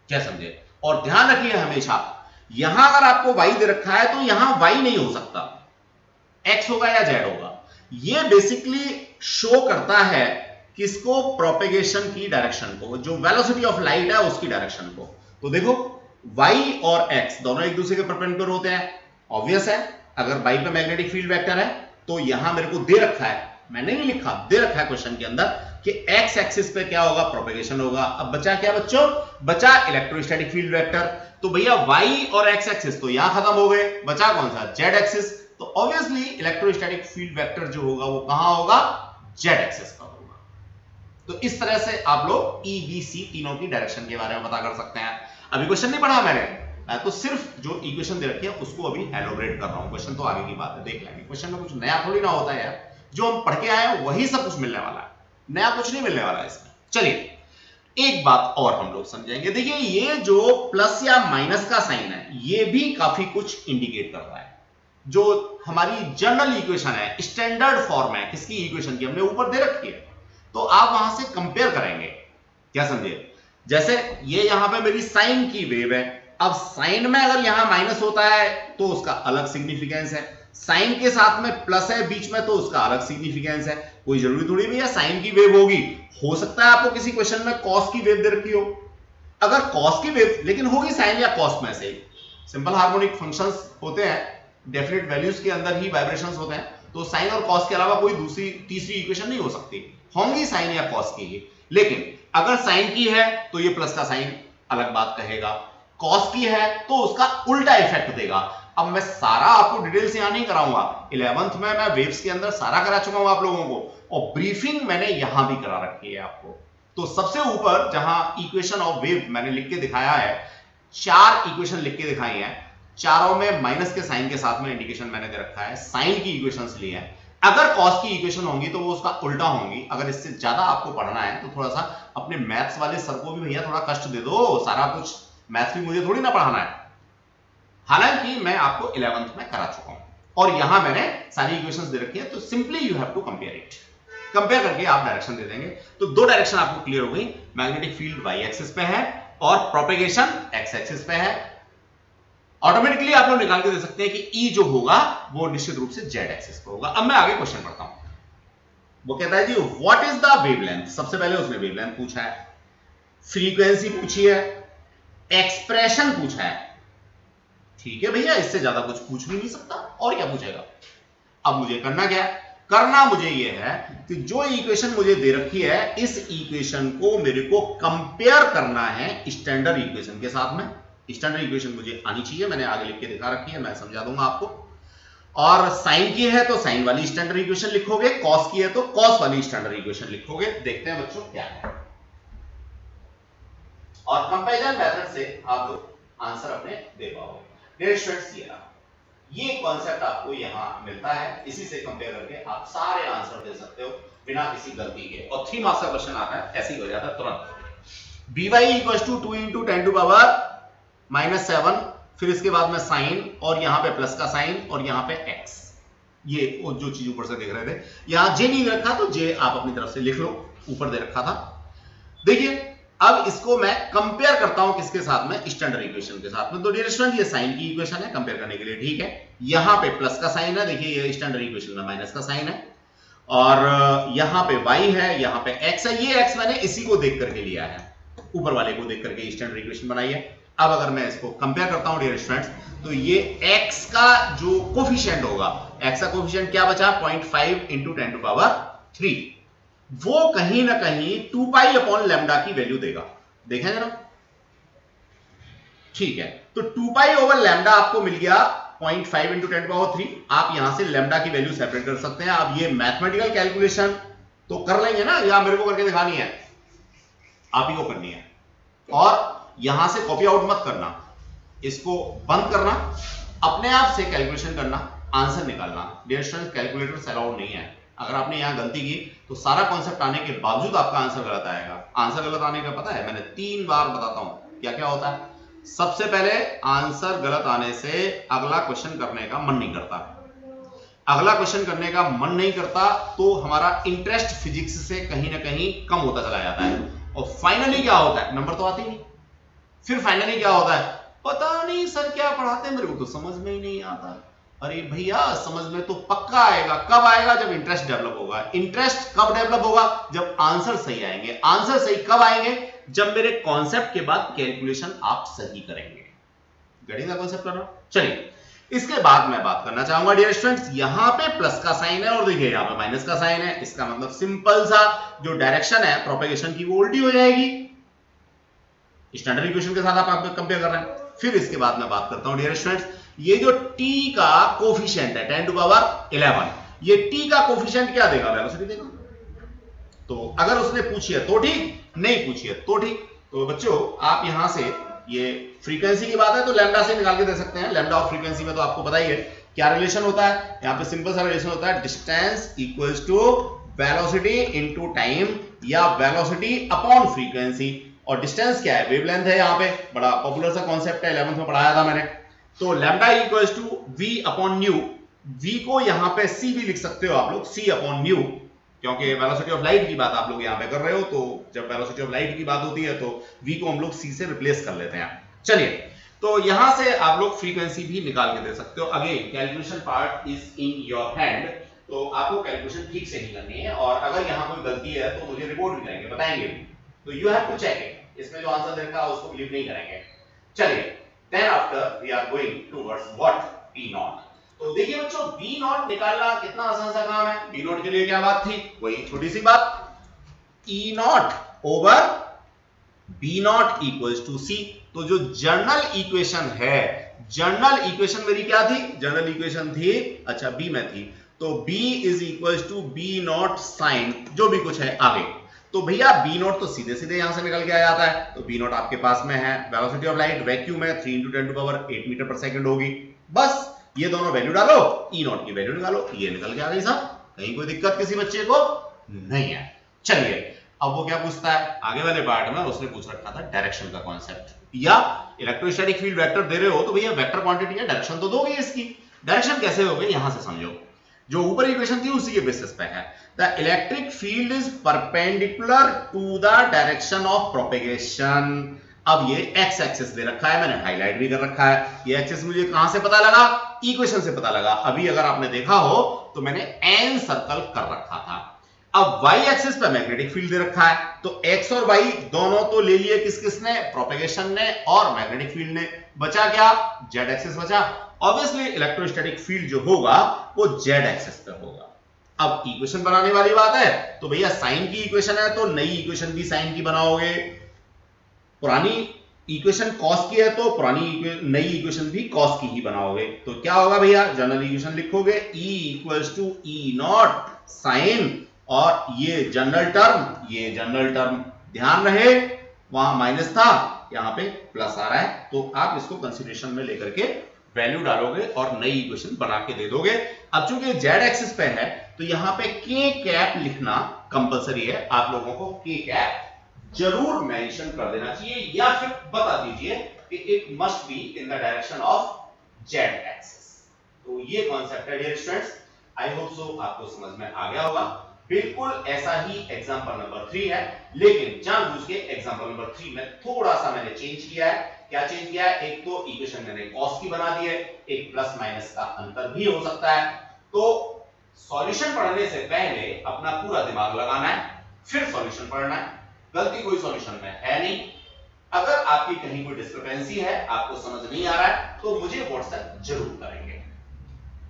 क्या समझे? और ध्यान रखिए हमेशा यहां अगर आपको y दे रखा है तो यहां y नहीं हो सकता, x होगा या z होगा। ये बेसिकली शो करता है किसको? प्रोपेगेशन की डायरेक्शन को, जो वेलोसिटी ऑफ लाइट है उसकी डायरेक्शन को। तो देखो y और x दोनों एक दूसरे के परपेंडिकुलर होते हैं। ऑब्वियस है, अगर y पे मैग्नेटिक फील्ड वेक्टर है तो यहां मेरे को दे रखा है, मैंने नहीं लिखा, दे रखा है क्वेश्चन के अंदर कि x एक्सिस पे क्या होगा? प्रोपेगेशन होगा। अब बचा क्या बच्चों? बचा इलेक्ट्रोस्टैटिक फील्ड वेक्टर। तो भैया y और x एक्सिस तो यहां खत्म हो गए, बचा कौन सा? z axis. तो ऑब्वियसली इलेक्ट्रोस्टैटिक फील्ड वेक्टर जो होगा वो कहां होगा? z एक्सिस पर होगा। तो इस तरह से आप लोग ई बी सी तीनों की डायरेक्शन के बारे में पता कर सकते हैं। अभी क्वेश्चन नहीं पढ़ा मैं तो सिर्फ जो इक्वेशन दे रखी है उसको अभी एलोबरेट कर रहा हूं। क्वेश्चन तो आगे की बात है, देख लेंगे। क्वेश्चन में कुछ नया थोड़ी ना होता है यार, जो हम पढ़ के आए हैं वही सब कुछ मिलने वाला है, नया कुछ नहीं मिलने वाला है इसमें। चलिए एक बात और हम लोग समझेंगे। देखिए ये जो प्लस या माइनस का साइन है ये भी काफी कुछ इंडिकेट कर रहा है। जो हमारी जनरल इक्वेशन है, स्टैंडर्ड फॉर्म है किसकी इक्वेशन की, हमने ऊपर दे रखी है, तो आप वहां से कंपेयर करेंगे। क्या समझे? जैसे ये यहां पे मेरी साइन की वेव है, अब साइन में अगर यहां माइनस होता है तो उसका अलग सिग्निफिकेंस है, साइन के साथ में प्लस है बीच में तो उसका अलग सिग्निफिकेंस है। कोई जरूरी थोड़ी नहीं है साइन की वेव होगी, हो सकता है आपको किसी क्वेश्चन में कॉस की वेव दे रखी हो, अगर कॉस की वेव लेकिन होगी साइन या कॉस में से ही। सिंपल हार्मोनिक फंक्शंस होते हैं, डेफिनेट वैल्यूज के अंदर ही वाइब्रेशंस होते हैं, तो साइन और कॉस के अलावा कोई दूसरी तीसरी इक्वेशन नहीं हो सकती, होंगी साइन या कॉस की ही। लेकिन अगर साइन की है तो ये प्लस का साइन अलग बात कहेगा, कॉस की है तो उसका उल्टा इफेक्ट देगा। अब मैं सारा आपको डिटेल से यहां नहीं कराऊंगा, 11th में मैं वेव्स के अंदर सारा करा चुका हूं आप लोगों को, और ब्रीफिंग मैंने यहां भी करा रखी है आपको। तो सबसे ऊपर जहां इक्वेशन ऑफ वेव मैंने लिख के दिखाया है, 4 इक्वेशन लिख के दिखाई है, चारों में माइनस के साइन के साथ में इंडिकेशन मैंने दे रखा है, साइन की इक्वेशंस ली है। अगर कॉस की इक्वेशन होंगी तो वो उसका उल्टा होंगी। अगर इससे ज्यादा आपको पढ़ना है तो थोड़ा सा अपने मैथ्स वाले सर को भी भैया थोड़ा कष्ट दे दो, सारा कुछ मैथ्स भी मुझे थोड़ी ना पढ़ाना है। हालांकि मैं आपको 11th में करा चुका हूं और यहां मैंने सारी इक्वेशंस दे रखी है, तो simply you have to compare it. Compare करके आप डायरेक्शन दे देंगे तो दो डायरेक्शन आपको क्लियर हो गई, मैग्नेटिक फील्ड वाई एक्सिस पे है और प्रोपेगेशन एक्स एक्सिस पे है। ऑटोमेटिकली आप लोग निकाल के दे सकते हैं कि ई जो होगा वो निश्चित रूप से जेड एक्सिस पे होगा। अब मैं आगे क्वेश्चन पढ़ता हूं। वो कहता है जी व्हाट इज द वेवलेंथ। सबसे पहले उसने वेवलेंथ पूछा है, फ्रीक्वेंसी पूछी है, एक्सप्रेशन पूछा है। ठीक है भैया, इससे ज्यादा कुछ पूछ भी नहीं सकता, और क्या पूछेगा। अब मुझे करना क्या है, करना मुझे यह है कि जो इक्वेशन मुझे दे रखी है इस इक्वेशन को मेरे को कंपेयर करना है स्टैंडर्ड इक्वेशन के साथ में। स्टैंडर्ड इक्वेशन मुझे आनी चाहिए, मैंने आगे लिख के दिखा रखी है, मैं समझा दूंगा आपको। और साइन की है तो साइन वाली स्टैंडर्ड इक्वेशन लिखोगे, कॉस की है तो कॉस वाली स्टैंडर्ड इक्वेशन लिखोगे। देखते हैं बच्चों क्या है, और कंपैरिजन मेथड से आप लोग आंसर अपने दे पाओगे। डियर स्टूडेंट्स ये कॉन्सेप्ट आपको यहां मिलता है, इसी से कंपेयर करके आप सारे आंसर दे सकते हो बिना किसी गलती के। और 3 मार्क्स का क्वेश्चन आता है, ऐसे ही हो जाता है तुरंत। by equals to 2 × 10 to power -7, फिर इसके बाद में साइन और यहां पे प्लस का साइन और यहां पे x। ये वो जो चीज ऊपर से देख रहे थे, यहां जे नहीं रखा तो जे आप अपनी तरफ से लिख लो, ऊपर दे रखा था। देखिए अब इसको मैं कंपेयर करता हूं किसके साथ में, स्टैंडर्ड इक्वेशन के साथ में। तो डियर स्टूडेंट ये साइन की इक्वेशन है, कंपेयर करने के लिए ठीक है। यहां पे प्लस का साइन है, देखिए ये स्टैंडर्ड इक्वेशन में माइनस का साइन है, और यहां पे y है, यहां पे x है। ये x मैंने इसी को देख करके लिया है, ऊपर वाले को देख करके स्टैंडर्ड इक्वेशन बनाई है। अब अगर मैं इसको कंपेयर करता हूं डियर स्टूडेंट्स, तो ये x का जो कोफिशिएंट होगा, x का कोफिशिएंट क्या बचा, 0.5 × 10⁻3, वो कहीं ना कहीं 2π/λ की वैल्यू देगा। देखें जरा, ठीक है। तो 2π/λ आपको मिल गया 0.5 × 10⁻3। आप यहां से लैम्डा की वैल्यू सेपरेट कर सकते हैं। अब ये मैथमेटिकल कैलकुलेशन तो कर लेंगे ना, या मेरे को करके दिखानी है, आप ही को करनी है। और यहां से कॉपी आउट मत करना, इसको बंद करना, अपने आप से कैलकुलेशन करना, आंसर निकालना। डियर स्टूडेंट्स कैलकुलेटर अलाउड नहीं है। अगर आपने यहां गलती की तो सारा कॉन्सेप्ट आने के बावजूद आपका आंसर गलत आएगा। आंसर गलत आने का पता है, मैंने 3 बार बताता हूं क्या क्या होता है। सबसे पहले आंसर गलत आने से अगला क्वेश्चन करने का मन नहीं करता, अगला क्वेश्चन करने का मन नहीं करता तो हमारा इंटरेस्ट फिजिक्स से कहीं ना कहीं कम होता चला जाता है। और फाइनली क्या होता है, नंबर तो आते ही नहीं। फिर फाइनली क्या होता है, पता नहीं सर क्या पढ़ाते हैं, मेरे को तो समझ में ही नहीं आता। अरे भैया समझ में तो पक्का आएगा, कब आएगा, जब इंटरेस्ट डेवलप होगा। इंटरेस्ट कब डेवलप होगा, जब आंसर सही आएंगे। आंसर सही कब आएंगे, जब मेरे कॉन्सेप्ट के बाद कैलकुलेशन आप सही करेंगे। गणित का कॉन्सेप्ट करना। चलिए इसके बाद मैं बात करना चाहूंगा डियर स्टूडेंट्स, यहां पे प्लस का साइन है और देखिए यहां पे माइनस का साइन है। इसका मतलब सिंपल सा जो डायरेक्शन है प्रोपेगेशन की वो उल्टी हो जाएगी। स्टैंडर्ड इक्वेशन के साथ आप कंपेयर कर रहे हैं। फिर इसके बाद मैं बात करता हूं डियर स्टूडेंट्स, ये जो t का कोफिशिएंट है 10⁻11, ये t का कोफिशिएंट क्या देगा, वेलोसिटी देगा। तो अगर उसने पूछी है तो ठीक, नहीं पूछी है तो ठीक। तो बच्चों आप यहां से ये फ्रीक्वेंसी की बात है तो लैम्डा से निकाल के दे सकते हैं। लैम्डा और फ्रीक्वेंसी में तो आपको पता ही है क्या रिलेशन होता है। यहाँ पे सिंपल सा रिलेशन होता है, distance equals to velocity into time या वेलोसिटी अपॉन फ्रीक्वेंसी। और डिस्टेंस क्या है? वेवलेंथ है। यहाँ पे बड़ा पॉपुलर सा कॉन्सेप्ट है, 11th में पढ़ाया था मैंने। तो lambda equals to v upon nu. v को यहाँ पे c भी लिख सकते हो आप लोग, c अपॉन न्यू, क्योंकि वेलोसिटी ऑफ लाइट की बात आप लोग यहाँ पे कर रहे हो। तो जब वेलोसिटी ऑफ लाइट की बात होती है तो v को हम लोग c से रिप्लेस कर लेते हैं। चलिए, तो यहां से आप लोग फ्रीक्वेंसी भी निकाल के दे सकते हो। Again calculation part is in your hand, तो आपको कैलकुलेशन ठीक से ही करनी है। और अगर यहाँ कोई गलती है तो मुझे रिपोर्ट भी करेंगे, बताएंगे भी। तो you have to check it. इसमें जो आंसर दे रखा है उसको बिलीव नहीं करेंगे। चलिए, then after we are going towards what v not. तो देखिए बच्चों, v नॉट निकालना कितना आसान सा काम है। v नॉट के लिए क्या बात थी? वही छोटी सी बात, e not over b not equals to c। तो जो जर्नल इक्वेशन है, जर्नल इक्वेशन मेरी क्या थी? जर्नल इक्वेशन थी, अच्छा b में थी, तो b is equals to b not sine जो भी कुछ है आगे। तो भैया b नॉट तो सीधे सीधे यहां से निकल के आ जाता है। तो b नॉट आपके पास में है, वेलोसिटी ऑफ लाइट वैक्यूम है 3 × 10⁸ मीटर पर सेकंड होगी। बस ये दोनों वैल्यू डालो, e नॉट की वैल्यू निकालो, ये निकल के आ गई साहब। कहीं कोई दिक्कत किसी बच्चे को नहीं है। चलिए, अब वो क्या पूछता है आगे वाले पार्ट में? उसने पूछ रखा था डायरेक्शन का कॉन्सेप्ट, या इलेक्ट्रोस्टैटिक फील्ड वेक्टर दे रहे हो तो भैया वेक्टर क्वांटिटी है, डायरेक्शन तो दोगे इसकी। डायरेक्शन कैसे होगी यहां से समझो। जो ऊपर इक्वेशन थी उसी के बेसिस पे है। The electric field is perpendicular to the direction of propagation. अब ये एक्स एक्सिस दे रखा है, मैंने हाईलाइट भी कर रखा है। ये एक्सिस मुझे कहां से पता लगा? इक्वेशन से पता लगा। अभी अगर आपने देखा हो तो मैंने एन सर्कल कर रखा था। अब y एक्सिस पे मैग्नेटिक फील्ड दे रखा है, तो x और y दोनों तो ले लिए किसने? प्रोपेगेशन ने और मैग्नेटिक फील्ड ने। बचा क्या? z एक्सिस बचा। ऑब्वियसली इलेक्ट्रोस्टैटिक फील्ड जो होगा वो z एक्सिस पे होगा। अब इक्वेशन बनाने वाली बात है, तो भैया साइन की इक्वेशन है तो नई इक्वेशन भी साइन की बनाओगे। पुरानी इक्वेशन कॉस की है तो नई इक्वेशन भी कॉस की ही बनाओगे। तो क्या होगा भैया? जनरल इक्वेशन लिखोगे E equals to E not sine, और ये जनरल टर्म ध्यान रहे वहां माइनस था, यहां पे प्लस आ रहा है। तो आप इसको कंसीडरेशन में लेकर के वैल्यू डालोगे और नई इक्वेशन बना के दे दोगे। अब चूंकि z एक्सिस पे है तो यहां पे k कैप लिखना कंपलसरी है। आप लोगों को k कैप जरूर मेंशन कर देना चाहिए, या फिर बता दीजिए कि it must be in the direction of z axis. तो ये कॉन्सेप्ट है dear students. I hope so आपको समझ में आ गया होगा। बिल्कुल ऐसा ही एग्जांपल नंबर 3 है, लेकिन जानबूझ के एग्जांपल नंबर 3 में थोड़ा सा मैंने चेंज किया है। क्या चेंज किया है? एक तो इक्वेशन मैंने कॉस की बना दी है, एक प्लस माइनस का अंतर भी हो सकता है। तो सॉल्यूशन पढ़ने से पहले अपना पूरा दिमाग लगाना है, फिर सॉल्यूशन पढ़ना है। गलती कोई सॉल्यूशन में है नहीं। अगर आपकी कहीं कोई डिस्क्रिपेंसी है, आपको समझ नहीं आ रहा है, तो मुझे व्हाट्सएप जरूर करेंगे।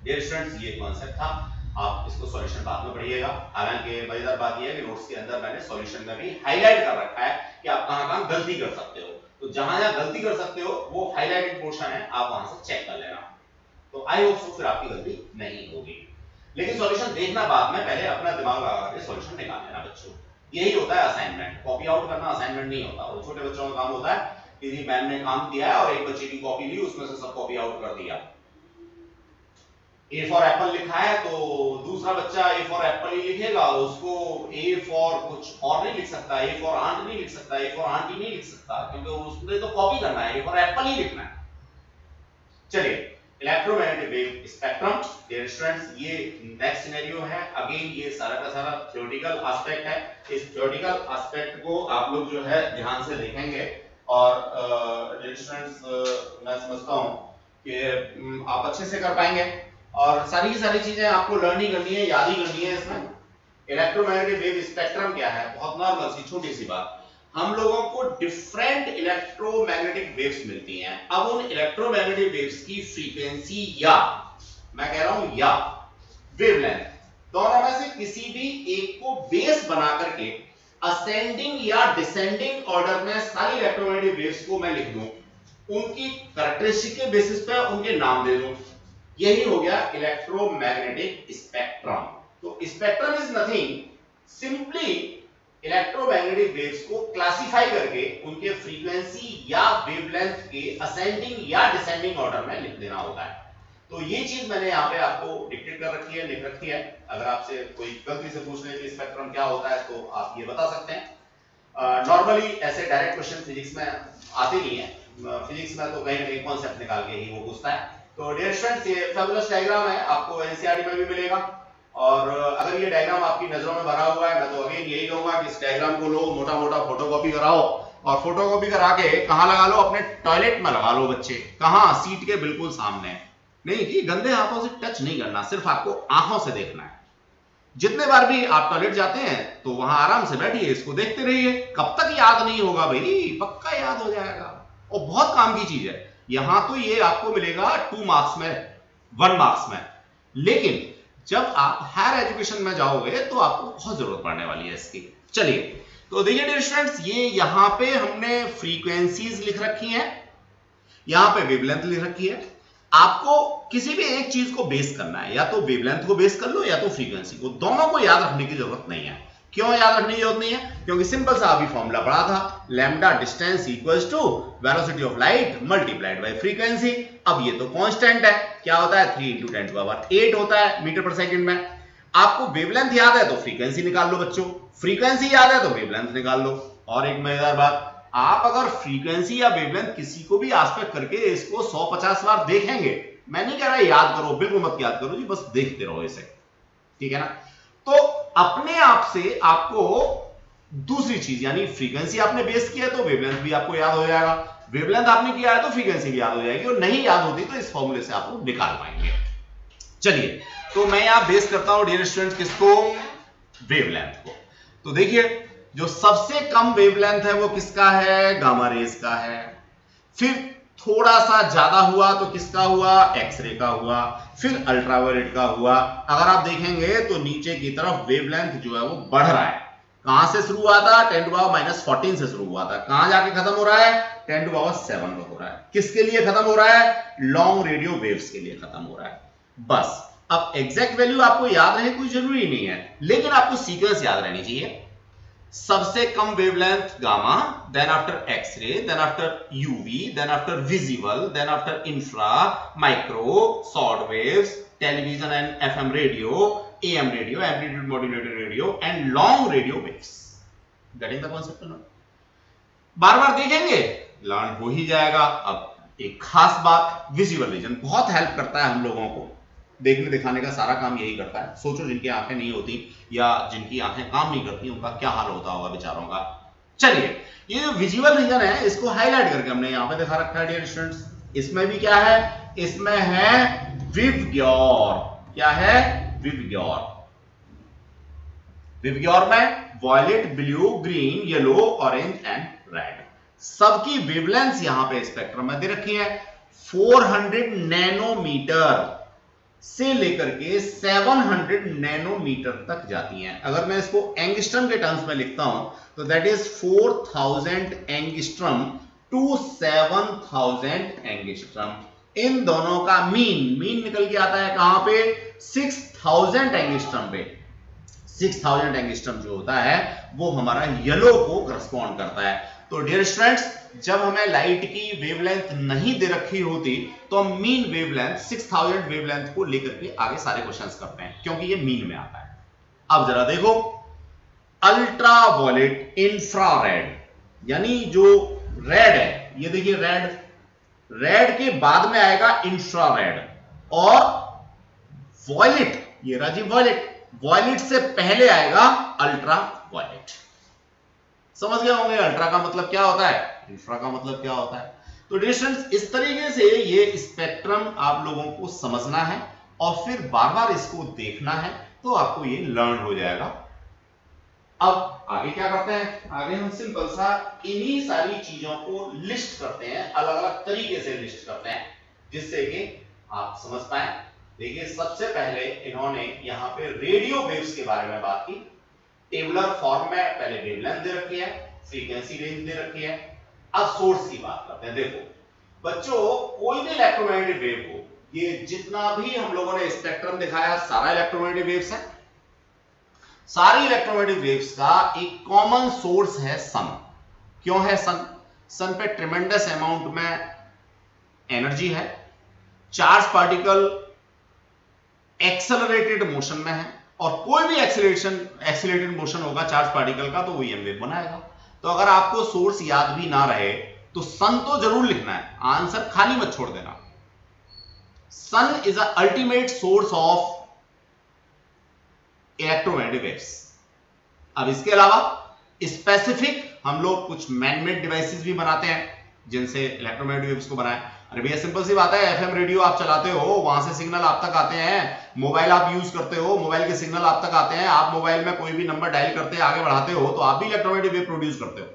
डियर स्टूडेंट्स, ये कॉन्सेप्ट था, आप इसको सॉल्यूशन बाद में पढ़िएगा। हालांकि मजेदार बात यह है कि नोट्स के अंदर मैंने सॉल्यूशन में भी हाईलाइट कर रखा है कि आप कहां-कहां गलती कर सकते हो। तो जहां-जहां गलती कर सकते हो वो हाईलाइटेड पोर्शन है, आप वहां से चेक कर लेना। तो आई होप सो फिर आपकी गलती नहीं होगी। लेकिन सॉल्यूशन देखना बाद में, पहले अपना दिमाग लगा के सॉल्यूशन निकाल लेना बच्चों। यही होता है असाइनमेंट। कॉपी आउट करना असाइनमेंट नहीं होता। वो छोटे बच्चों का काम होता है, किसी मैम ने काम दिया है और एक बच्चे की कॉपी ली, उसमें से सब कॉपी आउट कर दिया। A फॉर एप्पल लिखा है तो दूसरा बच्चा A फॉर एप्पल ही लिखेगा, उसको A फॉर कुछ और नहीं लिख सकता, A फॉर आंट नहीं लिख सकता, A फॉर आंटी नहीं लिख सकता, क्योंकि उसने तो कॉपी करना है, A फॉर एप्पल ही लिखना है। चलिए, electromagnetic wave spectrum dear students, ये नेक्स्ट सिनेरियो है। अगेन ये सारा का सारा थ्योरेटिकल एस्पेक्ट है। इस थ्योरेटिकल एस्पेक्ट को आप लोग जो है ध्यान से देखेंगे और डियर स्टूडेंट्स मैं समझता हूं कि आप अच्छे से कर पाएंगे। और सारी की सारी चीजें आपको लर्न ही करनी है, याद ही करनी है। इसमें इलेक्ट्रोमैग्नेटिक वेव स्पेक्ट्रम क्या है? बहुत नॉर्मल सी छोटी सी बात। हम लोगों को डिफरेंट इलेक्ट्रोमैग्नेटिक वेव्स मिलती हैं। अब उन इलेक्ट्रोमैग्नेटिक वेव्स की फ्रीक्वेंसी या मैं कह रहा हूं या वेवलेंथ, दोनों में से किसी भी एक को बेस बना करके असेंडिंग या डिसेंडिंग ऑर्डर में सारी इलेक्ट्रोमैग्नेटिक वेव्स को मैं लिख दूं, उनकी कैरेक्टरिस्टिक के बेसिस पे उनके नाम दे दूं, यही हो गया इलेक्ट्रोमैग्नेटिक स्पेक्ट्रम। तो spectrum is nothing, simply electromagnetic waves को क्लासिफाई करके उनके फ्रीक्वेंसी या वेवलेंथ के असेंडिंग या डिसेंडिंग ऑर्डर में लिख देना होता है। तो ये चीज मैंने यहाँ पे आपको डिक्टेट कर रखी है, लिख रखी है। अगर आपसे कोई गलती से पूछ ले कि स्पेक्ट्रम क्या होता है तो आप ये बता सकते हैं। नॉर्मली ऐसे डायरेक्ट क्वेश्चन फिजिक्स में आते नहीं है, फिजिक्स में तो कहीं ना कहीं कॉन्सेप्ट निकाल के ही वो पूछता है। तो डियर स्टूडेंट्स, ये फैबुलस डायग्राम है, आपको एनसीईआरटी में भी मिलेगा। और अगर ये डायग्राम आपकी नजरों में भरा हुआ है, मैं तो अगेन यही कहूंगा कि इस डायग्राम को लो, मोटा मोटा फोटोकॉपी कराओ और फोटोकॉपी करा के कहां लगा लो? अपने टॉयलेट में लगा लो बच्चे। कहां? सीट के बिल्कुल सामने। नहीं कि गंदे हाथों से टच नहीं करना, सिर्फ आपको आंखों से देखना है। जितने बार भी आप टॉयलेट जाते हैं तो वहां आराम से बैठिए, इसको देखते रहिए। कब तक याद नहीं होगा भाई? पक्का याद हो जाएगा और बहुत काम की चीज है। यहां तो ये आपको मिलेगा 2 मार्क्स में, 1 मार्क्स में, लेकिन जब आप हायर एजुकेशन में जाओगे तो आपको बहुत जरूरत पड़ने वाली है इसकी। चलिए, तो देखिए डियर स्टूडेंट्स, ये यहां पे हमने फ्रीक्वेंसीज लिख रखी हैं, यहां पे वेवलेंथ लिख रखी है। आपको किसी भी एक चीज को बेस करना है, या तो वेवलेंथ को बेस कर लो या तो फ्रीक्वेंसी को। दोनों को याद रखने की जरूरत नहीं है। क्यों याद रखने की जरूरत नहीं है? क्योंकि सिंपल सा अभी फॉर्मूला पढ़ा था, lambda distance equals to velocity of light multiplied by frequency. अब ये तो कांस्टेंट है, क्या होता है? 3 × 10⁸ होता है मीटर पर सेकंड में। आपको वेवलेंथ याद है तो फ्रीक्वेंसी निकाल लो बच्चों, फ्रीक्वेंसी याद है तो वेवलेंथ निकाल लो। और एक मजेदार बात, आप अगर फ्रीक्वेंसी या वेवलेंथ किसी को भी आस्पेक्ट करके इसको 150 बार देखेंगे, मैं नहीं कह रहा याद करो, बिल्कुल मत याद करो जी, बस देखते रहो इसे, ठीक है ना? तो अपने आप से आपको दूसरी चीज, यानी फ्रीक्वेंसी आपने बेस किया तो वेवलेंथ भी आपको याद हो जाएगा, वेवलेंथ आपने किया है तो फ्रीक्वेंसी भी याद हो जाएगी, और नहीं याद होती तो इस फॉर्मूले से आप लोग निकाल पाएंगे। चलिए, तो मैं यहां बेस करता हूं डियर स्टूडेंट्स किसको? वेवलेंथ को। तो देखिए, जो सबसे कम वेवलेंथ है वो किसका है? गामा रेज का है। फिर थोड़ा सा ज्यादा हुआ तो किसका हुआ? एक्सरे का हुआ। फिर अल्ट्रावायलेट का हुआ। अगर आप देखेंगे तो नीचे की तरफ वेवलेंथ जो है वो बढ़ रहा है। कहां से शुरू हुआ था? 10⁻⁻14 से शुरू हुआ था। कहां जाके खत्म हो रहा है? 10⁻7 में हो रहा है। किसके लिए खत्म हो रहा है? लॉन्ग रेडियो वेव्स के लिए खत्म हो रहा है। बस, अब एग्जैक्ट वैल्यू आपको याद रहे कोई जरूरी नहीं है, लेकिन आपको सीक्वेंस याद रहनी चाहिए। सबसे कम wavelength gamma, then after X ray, then after UV, then after visible, then after infra, micro, short waves, television and FM radio, AM radio, amplitude modulated radio and long radio waves. Getting the concept? बार बार देखेंगे, लर्न हो ही जाएगा। अब एक खास बात, विजुअल विजन बहुत हेल्प करता है हम लोगों को, देखने दिखाने का सारा काम यही करता है। सोचो जिनकी आंखें नहीं होती या जिनकी आंखें काम नहीं करती, उनका क्या हाल होता होगा बेचारों का। चलिए, ये जो विजुअल विजन है इसको हाईलाइट करके हमने यहां पे दिखा रखा है डियर स्टूडेंट्स। इसमें भी क्या है? इसमें है विवग्योर। क्या है? विवग्योर। विवग्योर में violet, blue, green, yellow, orange and red, सबकी वेवलेंथ यहां पे स्पेक्ट्रम में दे रखी है। 400 नैनोमीटर से लेकर के 700 नैनोमीटर तक जाती हैं। अगर मैं इसको एंगस्ट्रम के टर्म्स में लिखता हूं तो that is 4000 angstrom to 7000 angstrom. इन दोनों का मीन निकल के आता है कहां पे? 6000 एंगस्ट्रम पे। 6000 एंगस्ट्रम जो होता है वो हमारा येलो को करस्पॉन्ड करता है। तो डियर स्टूडेंट्स, जब हमें लाइट की वेवलेंथ नहीं दे रखी होती तो हम मीन वेवलेंथ 6000 वेवलेंथ को लेकर के आगे सारे क्वेश्चंस करते हैं, क्योंकि ये मीन में आता है। अब जरा देखो, अल्ट्रावायलेट, इंफ्रारेड, यानी जो रेड है, ये देखिए रेड के बाद में आएगा इंफ्रारेड, और वॉयलेट, ये राजी वॉयलेट से पहले आएगा अल्ट्रावायलेट। समझ गए होंगे अल्ट्रा का मतलब क्या होता है, इंफ्रा का मतलब क्या होता है। तो डिस्टेंस, इस तरीके से ये स्पेक्ट्रम आप लोगों को समझना है और फिर बार बार इसको देखना है, तो आपको ये लर्न हो जाएगा। अब आगे क्या करते हैं? आगे हम सिंपल सा इन्हीं सारी चीजों को लिस्ट करते हैं, अलग अलग तरीके से लिस्ट करते हैं, जिससे कि आप समझ पाए। देखिए, सबसे पहले इन्होंने यहां पे रेडियो वेव्स के बारे में बात की। टेबुलर फॉर्म में पहले वेवलेंथ दे रखी है, फ्रीक्वेंसी रेंज दे रखी है। अब सोर्स की बात करते हैं। देखो बच्चों, कोई भी इलेक्ट्रोमैग्नेटिक वेव हो, ये जितना भी हम लोगों ने स्पेक्ट्रम दिखाया सारा इलेक्ट्रोमैग्नेटिक वेव्स है। सारी इलेक्ट्रोमैग्नेटिक वेव्स का एक कॉमन सोर्स है सन। क्यों है सन? सन पे ट्रिमेंडस अमाउंट में एनर्जी है, चार्ज पार्टिकल एक्सेलरेटेड मोशन में है, और कोई भी एक्सेलरेटेड मोशन होगा चार्ज पार्टिकल का तो वो ईएम वेव बनाएगा। तो अगर आपको सोर्स याद भी ना रहे तो सन तो जरूर लिखना है, आंसर खाली मत छोड़ देना। Sun is a ultimate source of electromagnetic waves. अब इसके अलावा स्पेसिफिक हम लोग कुछ मैनमेड डिवाइसेस भी बनाते हैं जिनसे इलेक्ट्रोमैग्नेटिक वेव्स को बनाए। अरे भैया सिंपल सी बात है, एफएम रेडियो आप चलाते हो, वहां से सिग्नल आप तक आते हैं। मोबाइल आप यूज करते हो, मोबाइल के सिग्नल आप तक आते हैं। आप मोबाइल में कोई भी नंबर डायल करते हैं, आगे बढ़ाते हो, तो आप भी इलेक्ट्रोमैग्नेटिक वेव प्रोड्यूस करते हो।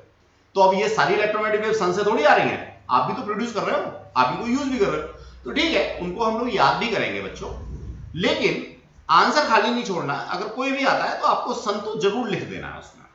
तो अब ये सारी इलेक्ट्रोमैग्नेटिक वेव सन से थोड़ी आ रही हैं, आप भी तो प्रोड्यूस कर रहे हो, आप भी को यूज भी कर रहे हो। तो ठीक है, उनको हम लोग याद भी करेंगे बच्चों, लेकिन आंसर खाली नहीं छोड़ना। अगर कोई भी आता है तो आपको सन तो जरूर लिख देना है उसमें।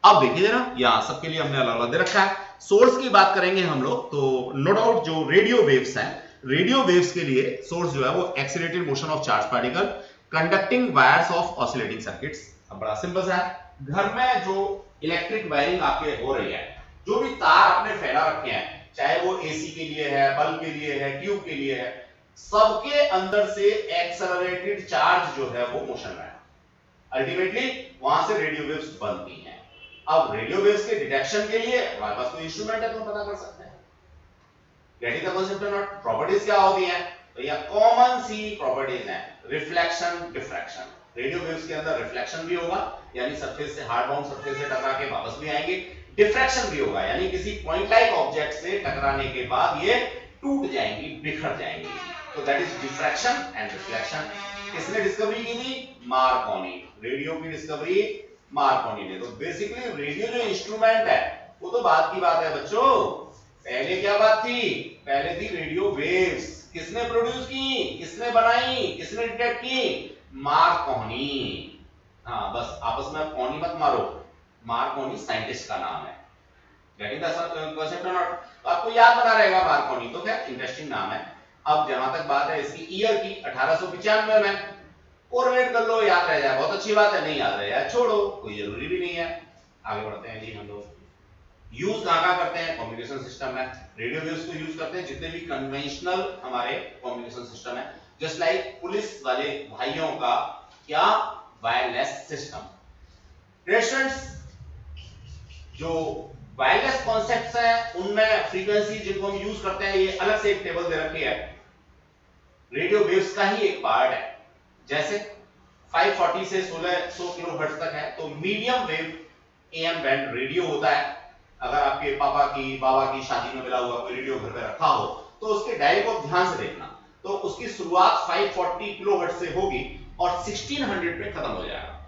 अब देखिए जरा, यहां सबके लिए हमने अलग अलग दे रखा है। सोर्स की बात करेंगे हम लोग तो नो डाउट जो रेडियो वेव्स हैं, रेडियो वेव्स के लिए सोर्स जो है वो accelerated motion of charge particle conducting wires of oscillating circuits. अब बड़ा सिंपल सा है, घर में जो इलेक्ट्रिक वायरिंग आपके हो रही है, जो भी तार आपने फैला रखे हैं, चाहे वो एसी के लिए है, बल्ब के लिए है, ट्यूब के लिए है, सबके अंदर से एक्सेलरेटेड चार्ज जो है वो मोशन में है। अल्टीमेटली वहां से रेडियो वेव्स बनती हैं। अब रेडियो वेव्स के डिटेक्शन के लिए हमारे पास कोई इंस्ट्रूमेंट है तो हम पता कर सकते हैं। गेटिंग द कांसेप्ट और नॉट? प्रॉपर्टीज क्या होती हैं? तो ये कॉमन सी प्रॉपर्टीज हैं, रिफ्लेक्शन, डिफ्रैक्शन। रेडियो वेव्स के अंदर रिफ्लेक्शन भी होगा, यानी सरफेस से हार्ड बाउंड सरफेस से टकरा के वापस भी आएंगे। डिफ्रैक्शन भी होगा, यानी किसी पॉइंट लाइक ऑब्जेक्ट से टकराने के बाद ये टूट जाएंगी, बिखर जाएंगी। तो that is diffraction and reflection. किसने डिस्कवरी की थी? मार्कोनी। रेडियो की डिस्कवरी मार्कोनी ने। तो बेसिकली रेडियो जो इंस्ट्रूमेंट है वो तो बात की बात है बच्चों। पहले क्या बात थी? पहले थी रेडियो वेव्स। किसने प्रोड्यूस की, किसने बनाई, किसने डिटेक्ट की? मार्कोनी। हाँ, बस आपस में कौनी मत मारो, मार्कोनी साइंटिस्ट का नाम है। गेटिंग द कांसेप्ट और नॉट? तो आपको याद बना रहेगा मार्कोनी, तो क्या इंटरेस्टिंग नाम है। अब जहां तक बात है इसकी ईयर की, 1895 में, कोरिलेट कर लो, याद रह जाए बहुत अच्छी बात है, नहीं याद रह जाए छोड़ो, कोई जरूरी भी नहीं है। आगे बढ़ते हैं जी। हम लोग यूज कहां करते हैं? कम्युनिकेशन सिस्टम में रेडियो वेव्स को यूज करते हैं, जितने भी कन्वेंशनल हमारे कम्युनिकेशन सिस्टम है, जस्ट लाइक पुलिस वाले भाइयों का क्या वायरलेस सिस्टम। स्टूडेंट्स, जो वायरलेस कॉन्सेप्ट्स हैं उनमें फ्रीक्वेंसी जिनको हम यूज करते हैं, ये अलग से एक टेबल दे रखी है, रेडियो वेव्स का ही एक पार्ट है। जैसे 540 से 1600 किलोहर्ट्ज तक है तो medium wave am band radio होता है। अगर आपके पापा की, बाबा की शादी में मिला हुआ कोई रेडियो घर पे रखा हो तो उसके डायल को ध्यान से देखना, तो उसकी शुरुआत 540 किलोहर्ट्ज से होगी और 1600 पे खत्म हो जाएगा।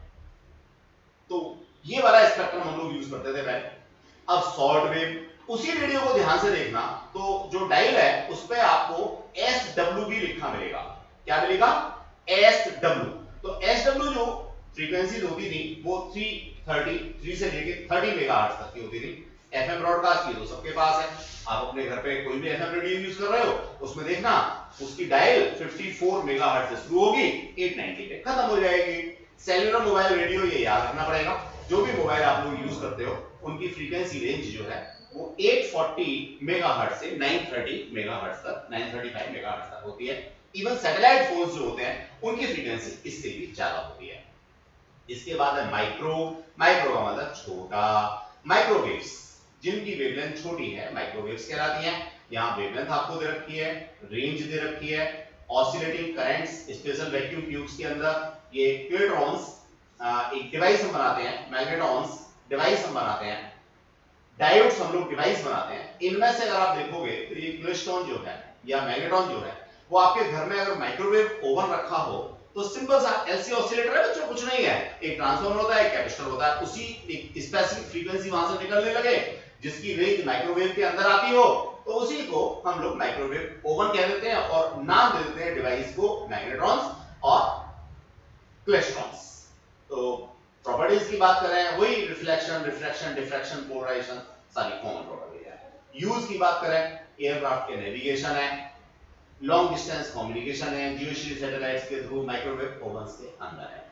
तो ये वाला स्पेक्ट्रम हम लोग यूज करते थे पहले। अब शॉर्ट वेव, उसी रेडियो को ध्यान से देखना, तो जो डायल है उस पे आपको SW लिखा मिलेगा। क्या मिलेगा? SW। तो SW जो फ्रीक्वेंसीज होती थी वो 3 से लेके 30 मेगाहर्ट्ज तक की होती थी। एफएम ब्रॉडकास्ट की तो सबके पास है, आप अपने घर पे कोई भी एफएम रेडियो यूज कर रहे हो, उसमें देखना उसकी डायल 54 मेगाहर्ट्ज से शुरू होगी, 890 पे खत्म हो जाएगी। सेल्युलर मोबाइल रेडियो, ये याद रखना पड़ेगा, जो भी मोबाइल आप लोग यूज करते हो उनकी फ्रीक्वेंसी रेंज जो है वो 840 मेगाहर्ट्ज से 930 मेगाहर्ट्ज तक, 935 मेगाहर्ट्ज तक होती है। इवन सैटेलाइट फोन्स जो होते हैं उनकी फ्रीक्वेंसी इससे भी ज्यादा होती है। इसके बाद है माइक्रो। माइक्रो का मतलब छोटा। माइक्रोवेव्स जिनकी वेवलेंथ छोटी है माइक्रोवेव्स कहलाती हैं। यहां वेवलेंथ आपको दे रखी है, रेंज दे रखी है, oscillating currents special vacuum tubes के अंदर ये क्वेट्रॉन्स, एक डिवाइस हम बनाते हैं, मैग्नेट्रॉन्स डिवाइस हम बनाते हैं, डायोड्स हम लोग डिवाइस बनाते हैं। इनमें से अगर आप देखोगे तो ये क्लेस्ट्रॉन जो है या मैग्नेट्रॉन जो है वो आपके घर में अगर माइक्रोवेव ओवन रखा हो तो सिंपल सा एलसी ऑसिलेटर है बच्चों, कुछ नहीं है, एक ट्रांसफार्मर होता है, एक कैपेसिटर होता है, उसी एक स्पेसिफिक फ्रीक्वेंसी वहां से निकलने लगे जिसकी रेंज माइक्रोवेव के अंदर आती हो तो उसी को हम लोग माइक्रोवेव ओवन कह देते हैं और नाम दे देते हैं डिवाइस को मैग्नेट्रॉन्स और क्लेस्ट्रॉन्स। तो प्रॉपर्टीज की बात करें, वही रिफ्लेक्शन, रिफ्रैक्शन, डिफ्रैक्शन, पोलराइजेशन, सारी कॉमन प्रॉपर्टीज है। यूज की बात करें, एयरक्राफ्ट के नेविगेशन है, लॉन्ग डिस्टेंस कम्युनिकेशन है, जियोस्टेशनरी सैटेलाइट्स के थ्रू, माइक्रोवेव ओवंस के अंदर है।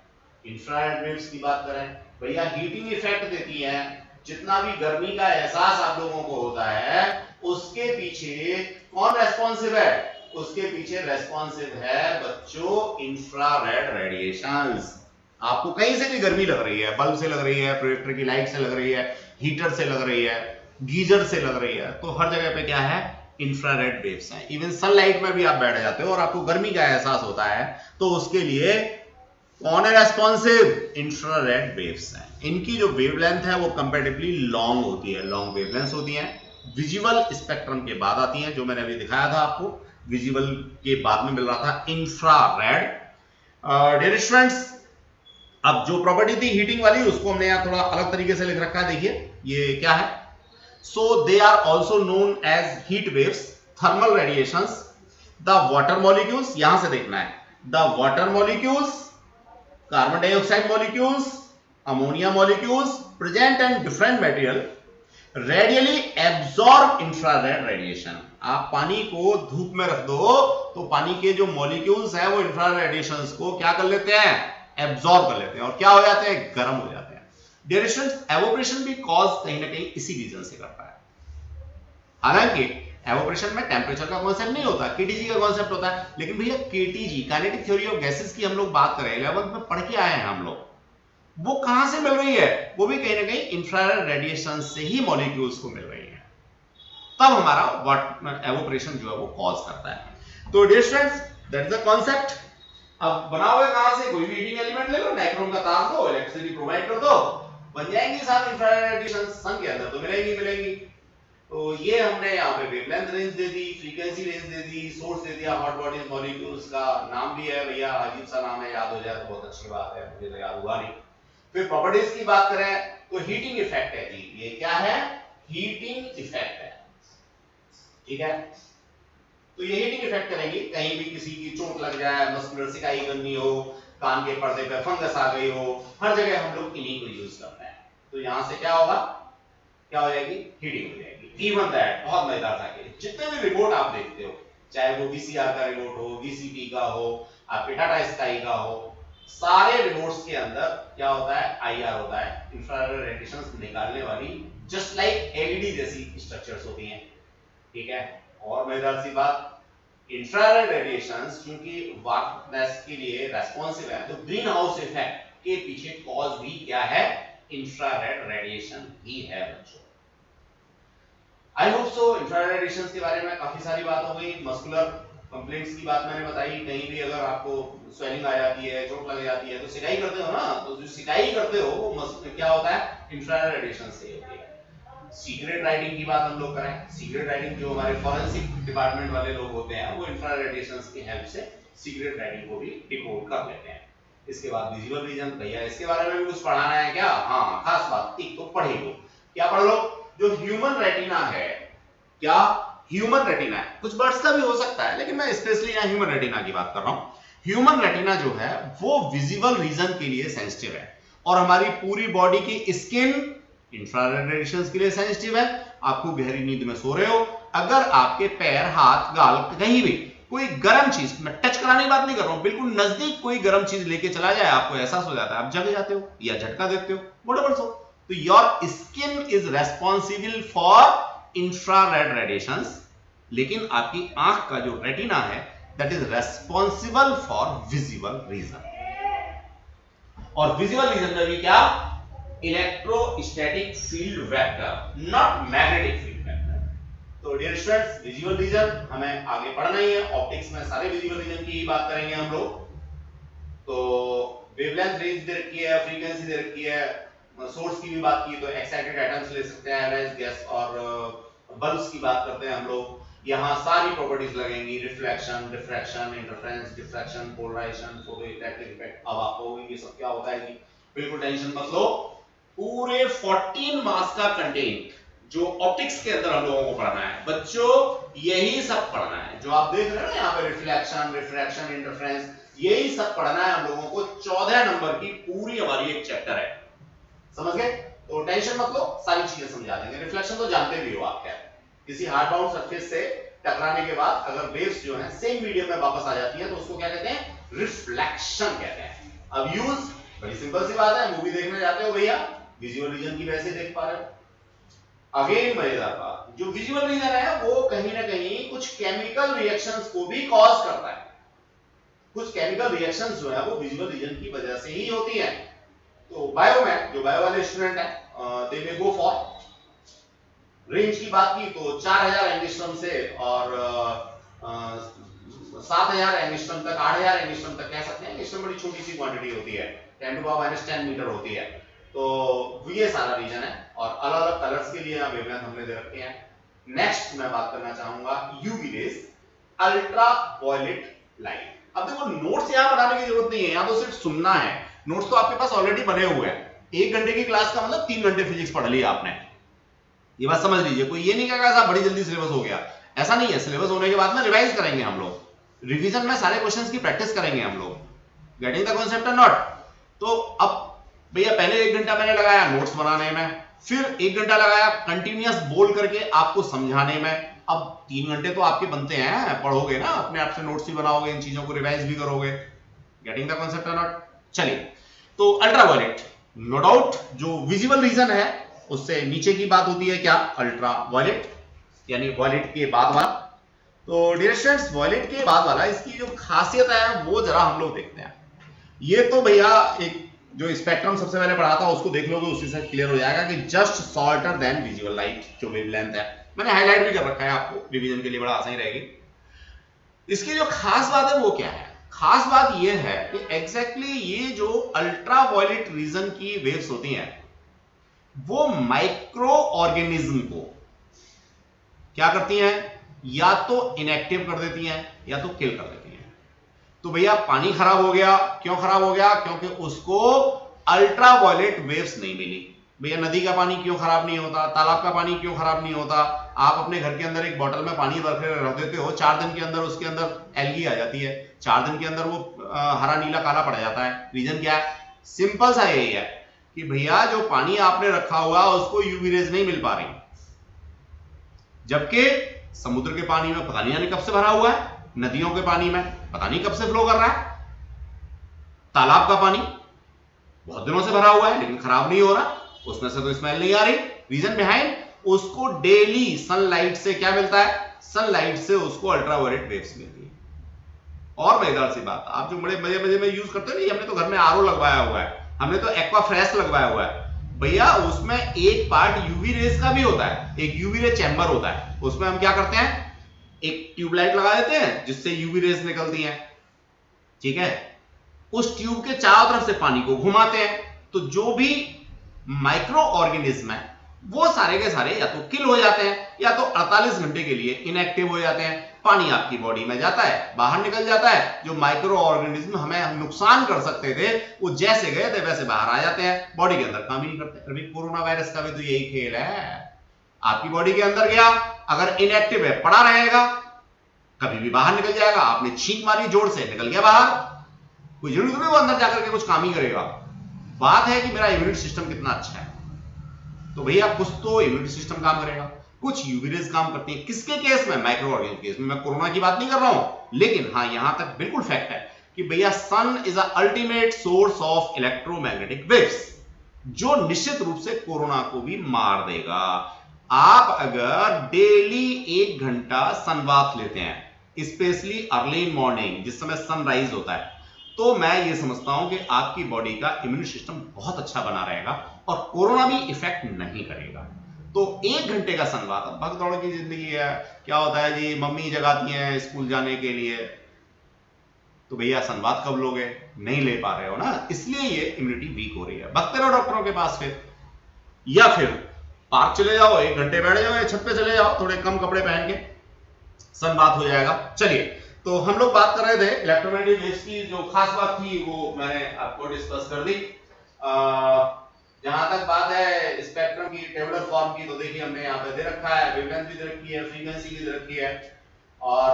इंफ्रारेड वेव्स की बात करें भैया, हीटिंग इफेक्ट देती है। जितना भी गर्मी का एहसास आप लोगों को होता है, उसके पीछे कौन रेस्पॉन्सिव है? उसके पीछे रेस्पॉन्सिव है बच्चों इंफ्रारेड रेडिएशंस। आपको कहीं से भी गर्मी लग रही है, बल्ब से लग रही है, प्रोजेक्टर की लाइट से लग रही है, हीटर से लग रही है, गीजर से लग रही है, तो हर जगह पे क्या है? इंफ्रारेड वेव्स हैं। इवन सनलाइट में भी आप बैठ जाते हो और आपको गर्मी का एहसास होता है, तो उसके लिए कौन है रेस्पॉन्सिव? इंफ्रारेड वेव्स हैं। इनकी जो वेवलेंथ है वो कंपैरेटिवली लॉन्ग होती है, लॉन्ग वेवलेंथ होती है। विजुअल स्पेक्ट्रम के बाद आती है, जो मैंने अभी दिखाया था आपको, विजुअल के बाद में मिल रहा था इंफ्रारेड। डियर स्टूडेंट्स, अब जो प्रॉपर्टी थी हीटिंग वाली, उसको हमने यहां थोड़ा अलग तरीके से लिख रखा है। देखिए ये क्या है? So they are also known as heat waves, thermal radiations. The water molecules, यहां से देखना है, the water molecules, carbon dioxide molecules, ammonia molecules present in different material readily absorb infrared radiation. आप पानी को धूप में रख दो तो पानी के जो मॉलिक्यूल्स हैं वो इंफ्रारेड रेडिएशंस को क्या कर लेते हैं? एब्जॉर्ब कर लेते हैं और क्या हो जाते हैं? गर्म हो जाते हैं। डियर स्टूडेंट्स, एवोपरेशन भी कॉज कहीं ना कहीं इसी रीजन से करता है। हालांकि एवोपरेशन में टेम्परेचर का कॉन्सेप्ट नहीं होता, केटीजी का कॉन्सेप्ट होता है। लेकिन भैया KTG, kinetic theory of gases की हम लोग बात करें, 11th में पढ़ के आए हैं हम लोग, वो कहां से मिल रही है? वो भी कहीं ना कहीं इंफ्रारेड रेडिएशन से ही मॉलिक्यूल्स को मिल रही है, तब हमारा एवोपरेशन जो है वो कॉज करता है। तो dear students, that is the concept. अब बनाओगे कहां से? कोई भी हीटिंग एलिमेंट ले लो, नाइक्रोम का तार दो, इलेक्ट्रिसिटी प्रोवाइड कर दो, बन जाएंगी सारे इंफ्रारेड रेडिएशन। सन के अंदर तो मिलेंगी। तो ये हमने यहाँ पे वेवलेंथ रेंज दे दी, फ्रीक्वेंसी रेंज दे दी, सोर्स दे दिया, हॉट बॉडीज मॉलिक्यूल्स का नाम भी है भैया, अजीब सा नाम है, याद हो जाए तो बहुत अच्छी बात है, मुझे तो याद हुआ नहीं। फिर प्रॉपर्टीज की बात करें तो हीटिंग इफेक्ट है जी, ये क्या है? हीटिंग इफेक्ट है, ठीक है। तो ये हीटिंग इफेक्ट करेंगी, कहीं भी किसी की चोट लग जाए, मस्कुलर सिकाई करनी हो, कान के पर्दे पे फंगस आ गई हो, हर जगह हम लोग इन्हीं को यूज करते हैं। तो यहां से क्या होगा? क्या हो जाएगी? हीटिंग हो जाएगी। इवन दैट, बहुत मजेदार था कि जितने भी रिमोट आप देखते हो, चाहे वो वीसीआर का रिमोट हो, वीसीपी का हो, आपके टाटा स्काई का हो, सारे रिमोट्स के अंदर क्या होता है? आईआर होता है, इंफ्रारेड रेडिएशंस निकालने वाली, जस्ट लाइक एलईडी जैसी स्ट्रक्चर्स होती हैं, ठीक है। और मजेदार सी बात, इंफ्रारेड रेडिएशंस क्योंकि वार्मनेस के लिए रेस्पॉन्सिव है, तो ग्रीन हाउस इफेक्ट के पीछे कॉज भी क्या है? इंफ्रारेड रेडिएशन ही है बच्चों। आई होप सो इंफ्रारेड रेडिएशंस के बारे में काफी सारी बात हो गई। मस्कुलर कंप्लेंट्स की बात मैंने बताई, कहीं भी अगर आपको स्वेलिंग आ जाती है, चोट लग जाती है, तो सिकाई करते हो ना, तो जो सिकाई करते हो वो क्या होता है? इंफ्रारेड रेडिएशन से होती है। सीक्रेट राइटिंग की बात हम लोग करें, सीक्रेट राइटिंग जो हमारे फॉरेंसिक डिपार्टमेंट वाले लोग होते हैं, वो इंफ्रारेड रेडिएशंस की हेल्प से सीक्रेट राइटिंग को भी डिकोड कर लेते हैं। इसके बाद विजुअल रीजन, भैया इसके बारे में भी कुछ पढ़ाना है क्या? हाँ, खास बात, एक तो पढ़े लो। क्या पढ़ लो? जो ह्यूमन रेटिना है, क्या ह्यूमन रेटिना है, कुछ बर्ड्स का भी हो सकता है, लेकिन मैं स्पेशली यहां ह्यूमन रेटिना की बात कर रहा हूं। ह्यूमन रेटिना जो है वो विजिबल रीजन के लिए सेंसिटिव है, और हमारी पूरी बॉडी की स्किन इंफ्रारेड रेडिएशंस के लिए सेंसिटिव है। आपको गहरी नींद में सो रहे हो, अगर आपके पैर, हाथ, गाल, कहीं भी कोई गर्म चीज, मैं टच कराने की बात नहीं कर रहा हूं, बिल्कुल नजदीक कोई गर्म चीज लेके चला जाए, आपको एहसास हो जाता है, आप जग जाते हो या झटका देते हो, व्हाटएवर सो। तो your skin is responsible for infrared radiations, लेकिन आपकी आंख का जो रेटिना है that is responsible for visible region. और विजिबल रीजन का भी क्या? Electrostatic field vector, not magnetic field vector. तो डियर स्टूडेंट्स, विजुअल रीजन हमें आगे पढ़ना ही है, ऑप्टिक्स में सारे विजुअल रीजन की ही बात करेंगे हम लोग। तो वेवलेंथ रेंज दे रखी है, फ्रीक्वेंसी दे रखी है, सोर्स की भी बात की तो एक्साइटेड एटम्स ले सकते हैं, एवरेज गैस और बल्ब्स की बात करते हैं हम लोग। यहाँ सारी प्रॉपर्टीज लगेंगी, reflection, refraction, interference, diffraction, polarization, photo electric effect. अब आपको ये सब क्या होता है कि बिल्कुल टेंशन मत लो, पूरे 14 मार्क्स का कंटेंट जो ऑप्टिक्स के अंदर हम लोगों को पढ़ना है बच्चों, यही सब पढ़ना है जो आप देख रहे हैं ना यहाँ पे, रिफ्लेक्शन, रिफ्रैक्शन, इंटरफेरेंस, यही सब पढ़ना है हम लोगों को। 14 नंबर की पूरी हमारी एक चैप्टर है, समझ गए? तो टेंशन मत लो, सारी चीजें समझा देंगे। रिफ्लेक्शन तो जानते भी हो आप, क्या किसी हार्ड बाउंड सरफेस से टकराने के बाद अगर वेव्स जो हैं सेम मीडियम में वापस आ जाती हैं तो उसको क्या कहते हैं? रिफ्लेक्शन कहते हैं। अब यूज बड़ी सिंपल सी बात है, मूवी देखने जाते हो भैया, विजुअल रीजन की वजह से देख पा रहे हो। अगेन मजेदार बात, जो विजुअल रीजन है वो कहीं ना कहीं कुछ केमिकल रिएक्शंस को भी कॉज करता है। कुछ केमिकल रिएक्शंस जो है वो विजुअल रीजन की वजह से ही होती है। तो बायो में जो बायो वाले स्टूडेंट है, दे मे गो फॉर रेंज की बात की तो 4000 एंगस्ट्रॉम से और 7000 एंगस्ट्रॉम तक, 8000 एंगस्ट्रॉम तक कह सकते हैं। एंगस्ट्रॉम बड़ी छोटी सी क्वांटिटी होती है, 10⁻⁻10 मीटर होती है। तो ये सारा रीजन है और अलग अलग कलर्स के लिए यहाँ वेवलेंथ हमने दे रखे हैं। नेक्स्ट मैं बात करना चाहूंगा UV rays, ultra violet light. अब देखो नोट्स यहाँ बनाने की जरूरत नहीं है, यहाँ तो सिर्फ सुनना है। नोट्स तो आपके पास ऑलरेडी बने हुए हैं। 1 घंटे की क्लास का मतलब 3 घंटे फिजिक्स पढ़ लिया आपने, ये बात समझ लीजिए। कोई ये नहीं कहेगा साहब बड़ी जल्दी सिलेबस हो गया, ऐसा नहीं है। सिलेबस होने के बाद में रिवाइज करेंगे हम लोग, रिवीजन में सारे क्वेश्चंस की प्रैक्टिस करेंगे हम लोग। गेटिंग द कॉन्सेप्ट और नॉट? तो अब भैया पहले 1 घंटा मैंने लगाया नोट्स बनाने में, फिर 1 घंटा लगाया कंटिन्यूअस बोल करके आपको समझाने में। अब 3 घंटे तो आपके बनते हैं, पढ़ोगे ना, अपने आप से नोट्स भी बनाओगे, इन चीजों को रिवाइज भी करोगे। गेटिंग द कॉन्सेप्ट और नॉट? चलिए, तो अल्ट्रावायलेट नो डाउट जो विजुअल रीजन है उससे नीचे की बात होती है क्या, अल्ट्रावायलेट, यानी वायलेट के बाद वाला। तो डियर स्टूडेंट्स, वायलेट के बाद वाला इसकी जो खासियत है वो जरा हम लोग देखते हैं। ये तो भैया एक जो स्पेक्ट्रम सबसे पहले पढ़ा था उसको देख लोगे, उसी से क्लियर हो जाएगा कि just shorter than visual light जो वेवलेंथ है। मैंने हाईलाइट भी कर रखा है, आपको रिवीजन के लिए बड़ा आसानी रहेगी। इसकी जो खास बात है वो क्या है? खास बात ये है कि एग्जैक्टली ये जो अल्ट्रा वायलेट रीजन की वेव्स होती हैं वो माइक्रो ऑर्गेनिज्म को क्या करती हैं, या तो इनएक्टिव कर देती हैं या तो किल कर देती हैं। तो भैया पानी खराब हो गया, क्यों खराब हो गया? क्योंकि उसको अल्ट्रा वायलेट वेव्स नहीं मिली। भैया नदी का पानी क्यों खराब नहीं होता, तालाब का पानी क्यों खराब नहीं होता? आप अपने घर के अंदर एक बोतल में पानी भर के रख देते हो, 4 दिन के अंदर उसके अंदर एल्गी आ जाती है, 4 दिन के अंदर वो हरा नीला काला पड़ जाता है। रीजन क्या है? सिंपल सा यही है कि भैया जो पानी आपने रखा हुआ उसको यूवी रेज नहीं मिल पा रही, जबकि समुद्र के पानी में पता नहीं कब से भरा हुआ है, नदियों के पानी में पता नहीं कब से फ्लो कर रहा है, तालाब का पानी बहुत दिनों से भरा हुआ है लेकिन खराब नहीं हो रहा, उसमें से तो स्मेल नहीं आ रही। रीजन बिहाइंड, उसको डेली सनलाइट से क्या मिलता है, सनलाइट से उसको अल्ट्रावायलेट वेव्स मिलती है। और मजेदार सी बात, आप जो बड़े मजे मजे में यूज करते हो नहीं, हमने तो घर में आरओ लगवाया हुआ है, हमने तो एक्वा फ्रेश लगवाया हुआ है भैया, उसमें एक पार्ट यूवी रेज का भी होता है, एक यूवी रे चैम्बर होता है। उसमें हम क्या करते हैं, एक ट्यूबलाइट लगा देते हैं जिससे यूवी रेज निकलती हैं, ठीक है। उस ट्यूब के चारों तरफ से पानी को घुमाते हैं, तो जो भी माइक्रो ऑर्गेनिज्म है वो सारे के सारे या तो किल हो जाते हैं या तो 48 घंटे के लिए इनएक्टिव हो जाते हैं। पानी आपकी बॉडी में जाता है, बाहर निकल जाता है। जो माइक्रो ऑर्गेनिज्म हमें नुकसान कर सकते थे वो जैसे गए थे वैसे बाहर आ जाते हैं, बॉडी के अंदर काम ही नहीं करते। अभी कोरोना वायरस का भी तो यही खेल है, आपकी बॉडी के अंदर गया, अगर इनएक्टिव है पड़ा रहेगा, कभी भी बाहर निकल जाएगा। आपने छींक मारी जोर से, निकल गया बाहर, कोई जरूरी नहीं वो अंदर जाकर के कुछ काम ही करेगा। बात है कि मेरा इम्यूनिटी सिस्टम कितना अच्छा है, तो भैया कुछ तो इम्यूनिटी सिस्टम काम करेगा, कुछ यूवी रेज काम करती है। किसके केस में? माइक्रो ऑर्गेनिज्म केस में। मैं कोरोना की बात नहीं कर रहा हूं, लेकिन हाँ यहां तक बिल्कुल फैक्ट है कि भैया sun is a ultimate source of electromagnetic waves, जो निश्चित रूप से कोरोना को भी मार देगा। आप अगर डेली 1 घंटा सनबाथ लेते हैं, स्पेशली अर्ली इन मॉर्निंग जिस समय सनराइज होता है, तो मैं ये समझता हूं कि आपकी बॉडी का इम्यून सिस्टम बहुत अच्छा बना रहेगा और कोरोना भी इफेक्ट नहीं करेगा। तो 1 घंटे का सनबाथ, अब भग दौड़ की जिंदगी है, क्या होता है जी, मम्मी जगाती हैं स्कूल जाने के लिए, तो भैया सनबाथ कब लोगे? नहीं ले पा रहे हो ना, इसलिए ये इम्यूनिटी वीक हो रही है। भगते रहो डॉक्टरों के पास फिर, या फिर पार्क चले जाओ, 1 घंटे बैठ जाओ, या छत पे चले जाओ, थोड़े कम कपड़े पहन के, सनबाथ हो जाएगा। चलिए, तो हम लोग बात कर रहे थे इलेक्ट्रोमैग्नेटिक वेव्स की, जो खास बात थी वो मैंने आपको डिस्कस कर दी। जहां तक बात है स्पेक्ट्रम की टेबुलर फॉर्म की, तो देखिए हमने यहाँ पे दे रखा है, वेवलेंथ भी दे रखी है, फ्रीक्वेंसी भी दे रखी है, और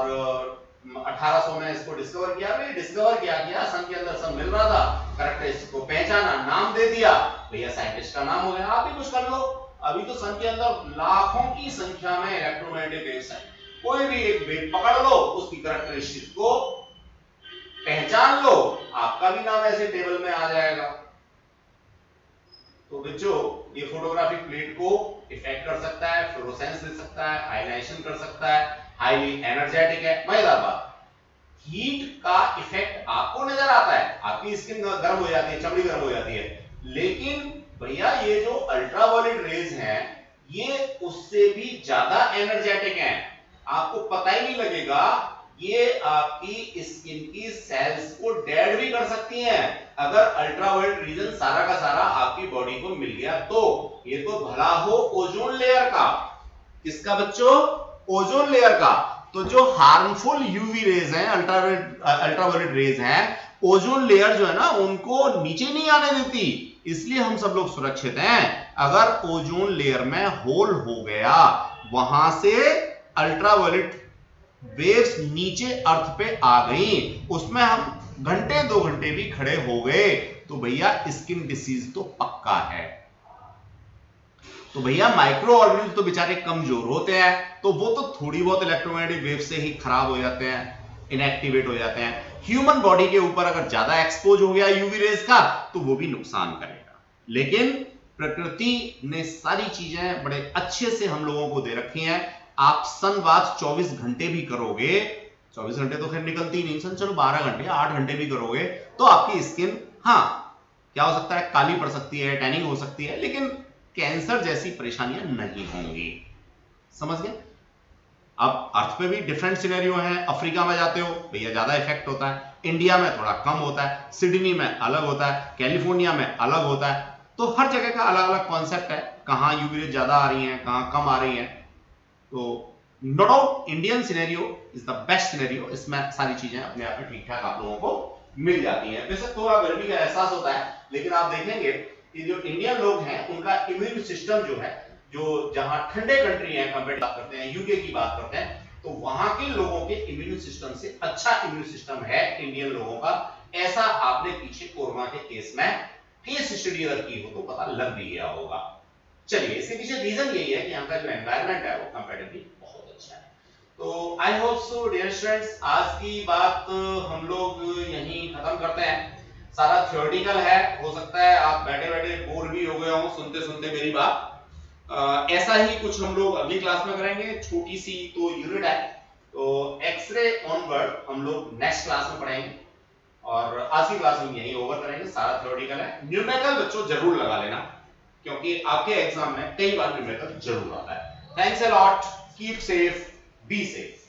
1800 में इसको डिस्कवर किया। भाई डिस्कवर किया सन के अंदर सन मिल रहा था, कैरेक्टरिस्टिक को पहचाना, नाम दे दिया, भैया साइंटिस्ट का नाम हो गया। आप भी कुछ कर लो, अभी तो सन के अंदर लाखों की संख्या में इलेक्ट्रोमैग्नेटिक वेव्स हैं, कोई भी एक वेव पकड़ लो, उसकी कैरेक्टरिस्टिक को पहचान लो, आपका भी नाम ऐसे टेबल में आ जाएगा। तो बच्चों ये फोटोग्राफिक प्लेट को इफेक्ट कर सकता है, फ्लोरोसेंस दे सकता है, आयनाइजेशन कर सकता है, हाईली एनर्जेटिक है। मजेदार बात, हीट का इफेक्ट आपको नजर आता है, आपकी स्किन गर्म हो जाती है, चमड़ी गर्म हो जाती है, लेकिन भैया ये जो अल्ट्रावायलेट रेज हैं ये उससे भी ज्यादा एनर्जेटिक हैं। आपको पता ही नहीं लगेगा, ये आपकी स्किन की सेल्स को डेड भी कर सकती हैं अगर अल्ट्रावायलेट रीजन सारा का सारा आपकी बॉडी को मिल गया तो। ये तो भला हो ओजोन लेयर का। किसका बच्चों? ओजोन लेयर का। तो जो हार्मफुल यूवी रेज हैं, अल्ट्रावायलेट रेज हैं, ओजोन लेयर जो है ना उनको नीचे नहीं आने देती, इसलिए हम सब लोग सुरक्षित हैं। अगर ओजोन लेयर में होल हो गया, वहां से अल्ट्रावायलेट वेव्स नीचे अर्थ पे आ गई, उसमें हम घंटे 2 घंटे भी खड़े हो गए तो भैया स्किन डिसीज तो पक्का है। तो भैया माइक्रो ऑर्गेनिज्म तो बेचारे कमजोर होते हैं, तो वो तो थोड़ी बहुत इलेक्ट्रोमैग्नेटिक वेव से ही खराब हो जाते हैं, इनएक्टिवेट हो जाते हैं। ह्यूमन बॉडी के ऊपर अगर ज्यादा एक्सपोज हो गया यूवी रेज का तो वो भी नुकसान करेगा। लेकिन प्रकृति ने सारी चीजें बड़े अच्छे से हम लोगों को दे रखी हैं। आप सन बाथ 24 घंटे भी करोगे, 24 घंटे तो खैर निकलती नहीं, सन चलो 12 घंटे 8 घंटे भी करोगे तो आपकी स्किन हाँ क्या हो सकता है, काली पड़ सकती है, टैनिंग हो सकती है, लेकिन कैंसर जैसी परेशानियां नहीं होंगी। समझ गए? अब अर्थ पे भी डिफरेंट सिनेरियो है। अफ्रीका में जाते हो भैया ज्यादा इफेक्ट होता है, इंडिया में थोड़ा कम होता है, सिडनी में अलग होता है, कैलिफोर्निया में अलग होता है। तो हर जगह का अलग अलग कॉन्सेप्ट है, कहां यूवी रेज ज्यादा आ रही है, कहां कम आ रही है। तो no doubt Indian scenario is the best scenario, इसमें सारी चीजें अपने आप में ठीक ठाक आप लोगों को मिल जाती हैं। वैसे थोड़ा गर्मी का एहसास होता है, लेकिन आप देखेंगे कि जो इंडियन लोग हैं उनका इम्यून सिस्टम जो है, जो जहां ठंडे कंट्री है कंपेयर करते हैं, यूके की बात करते हैं, तो वहां के लोगों के इम्यून सिस्टम से अच्छा इम्यून सिस्टम है इंडियन लोगों का। ऐसा आपने पीछे कोरोना के केस में केस स्टडी अगर की हो तो पता लग भी गया होगा। चलिए, इसके पीछे रीजन यही है कि यहाँ का जो एनवायरनमेंट है वो कंपैरेटिवली बहुत अच्छा है। तो I hope so dear students, आज की बात हम लोग यहीं खत्म करते हैं। सारा थ्योरेटिकल है, हो सकता है आप बैठे बैठे बोर भी हो गए हो सुनते सुनते मेरी बात। ऐसा ही कुछ हम लोग अगली क्लास में करेंगे, छोटी सी तो यूनिट है, तो एक्सरे ऑनवर्ड हम लोग नेक्स्ट क्लास में पढ़ेंगे और आज की क्लास हम यहीं ओवर करेंगे। सारा थ्योरेटिकल है, न्यूमेरिकल बच्चों जरूर लगा लेना क्योंकि आपके एग्जाम में कई बार न्यूमेरिकल जरूर आता है। Thanks a lot, keep safe, be safe.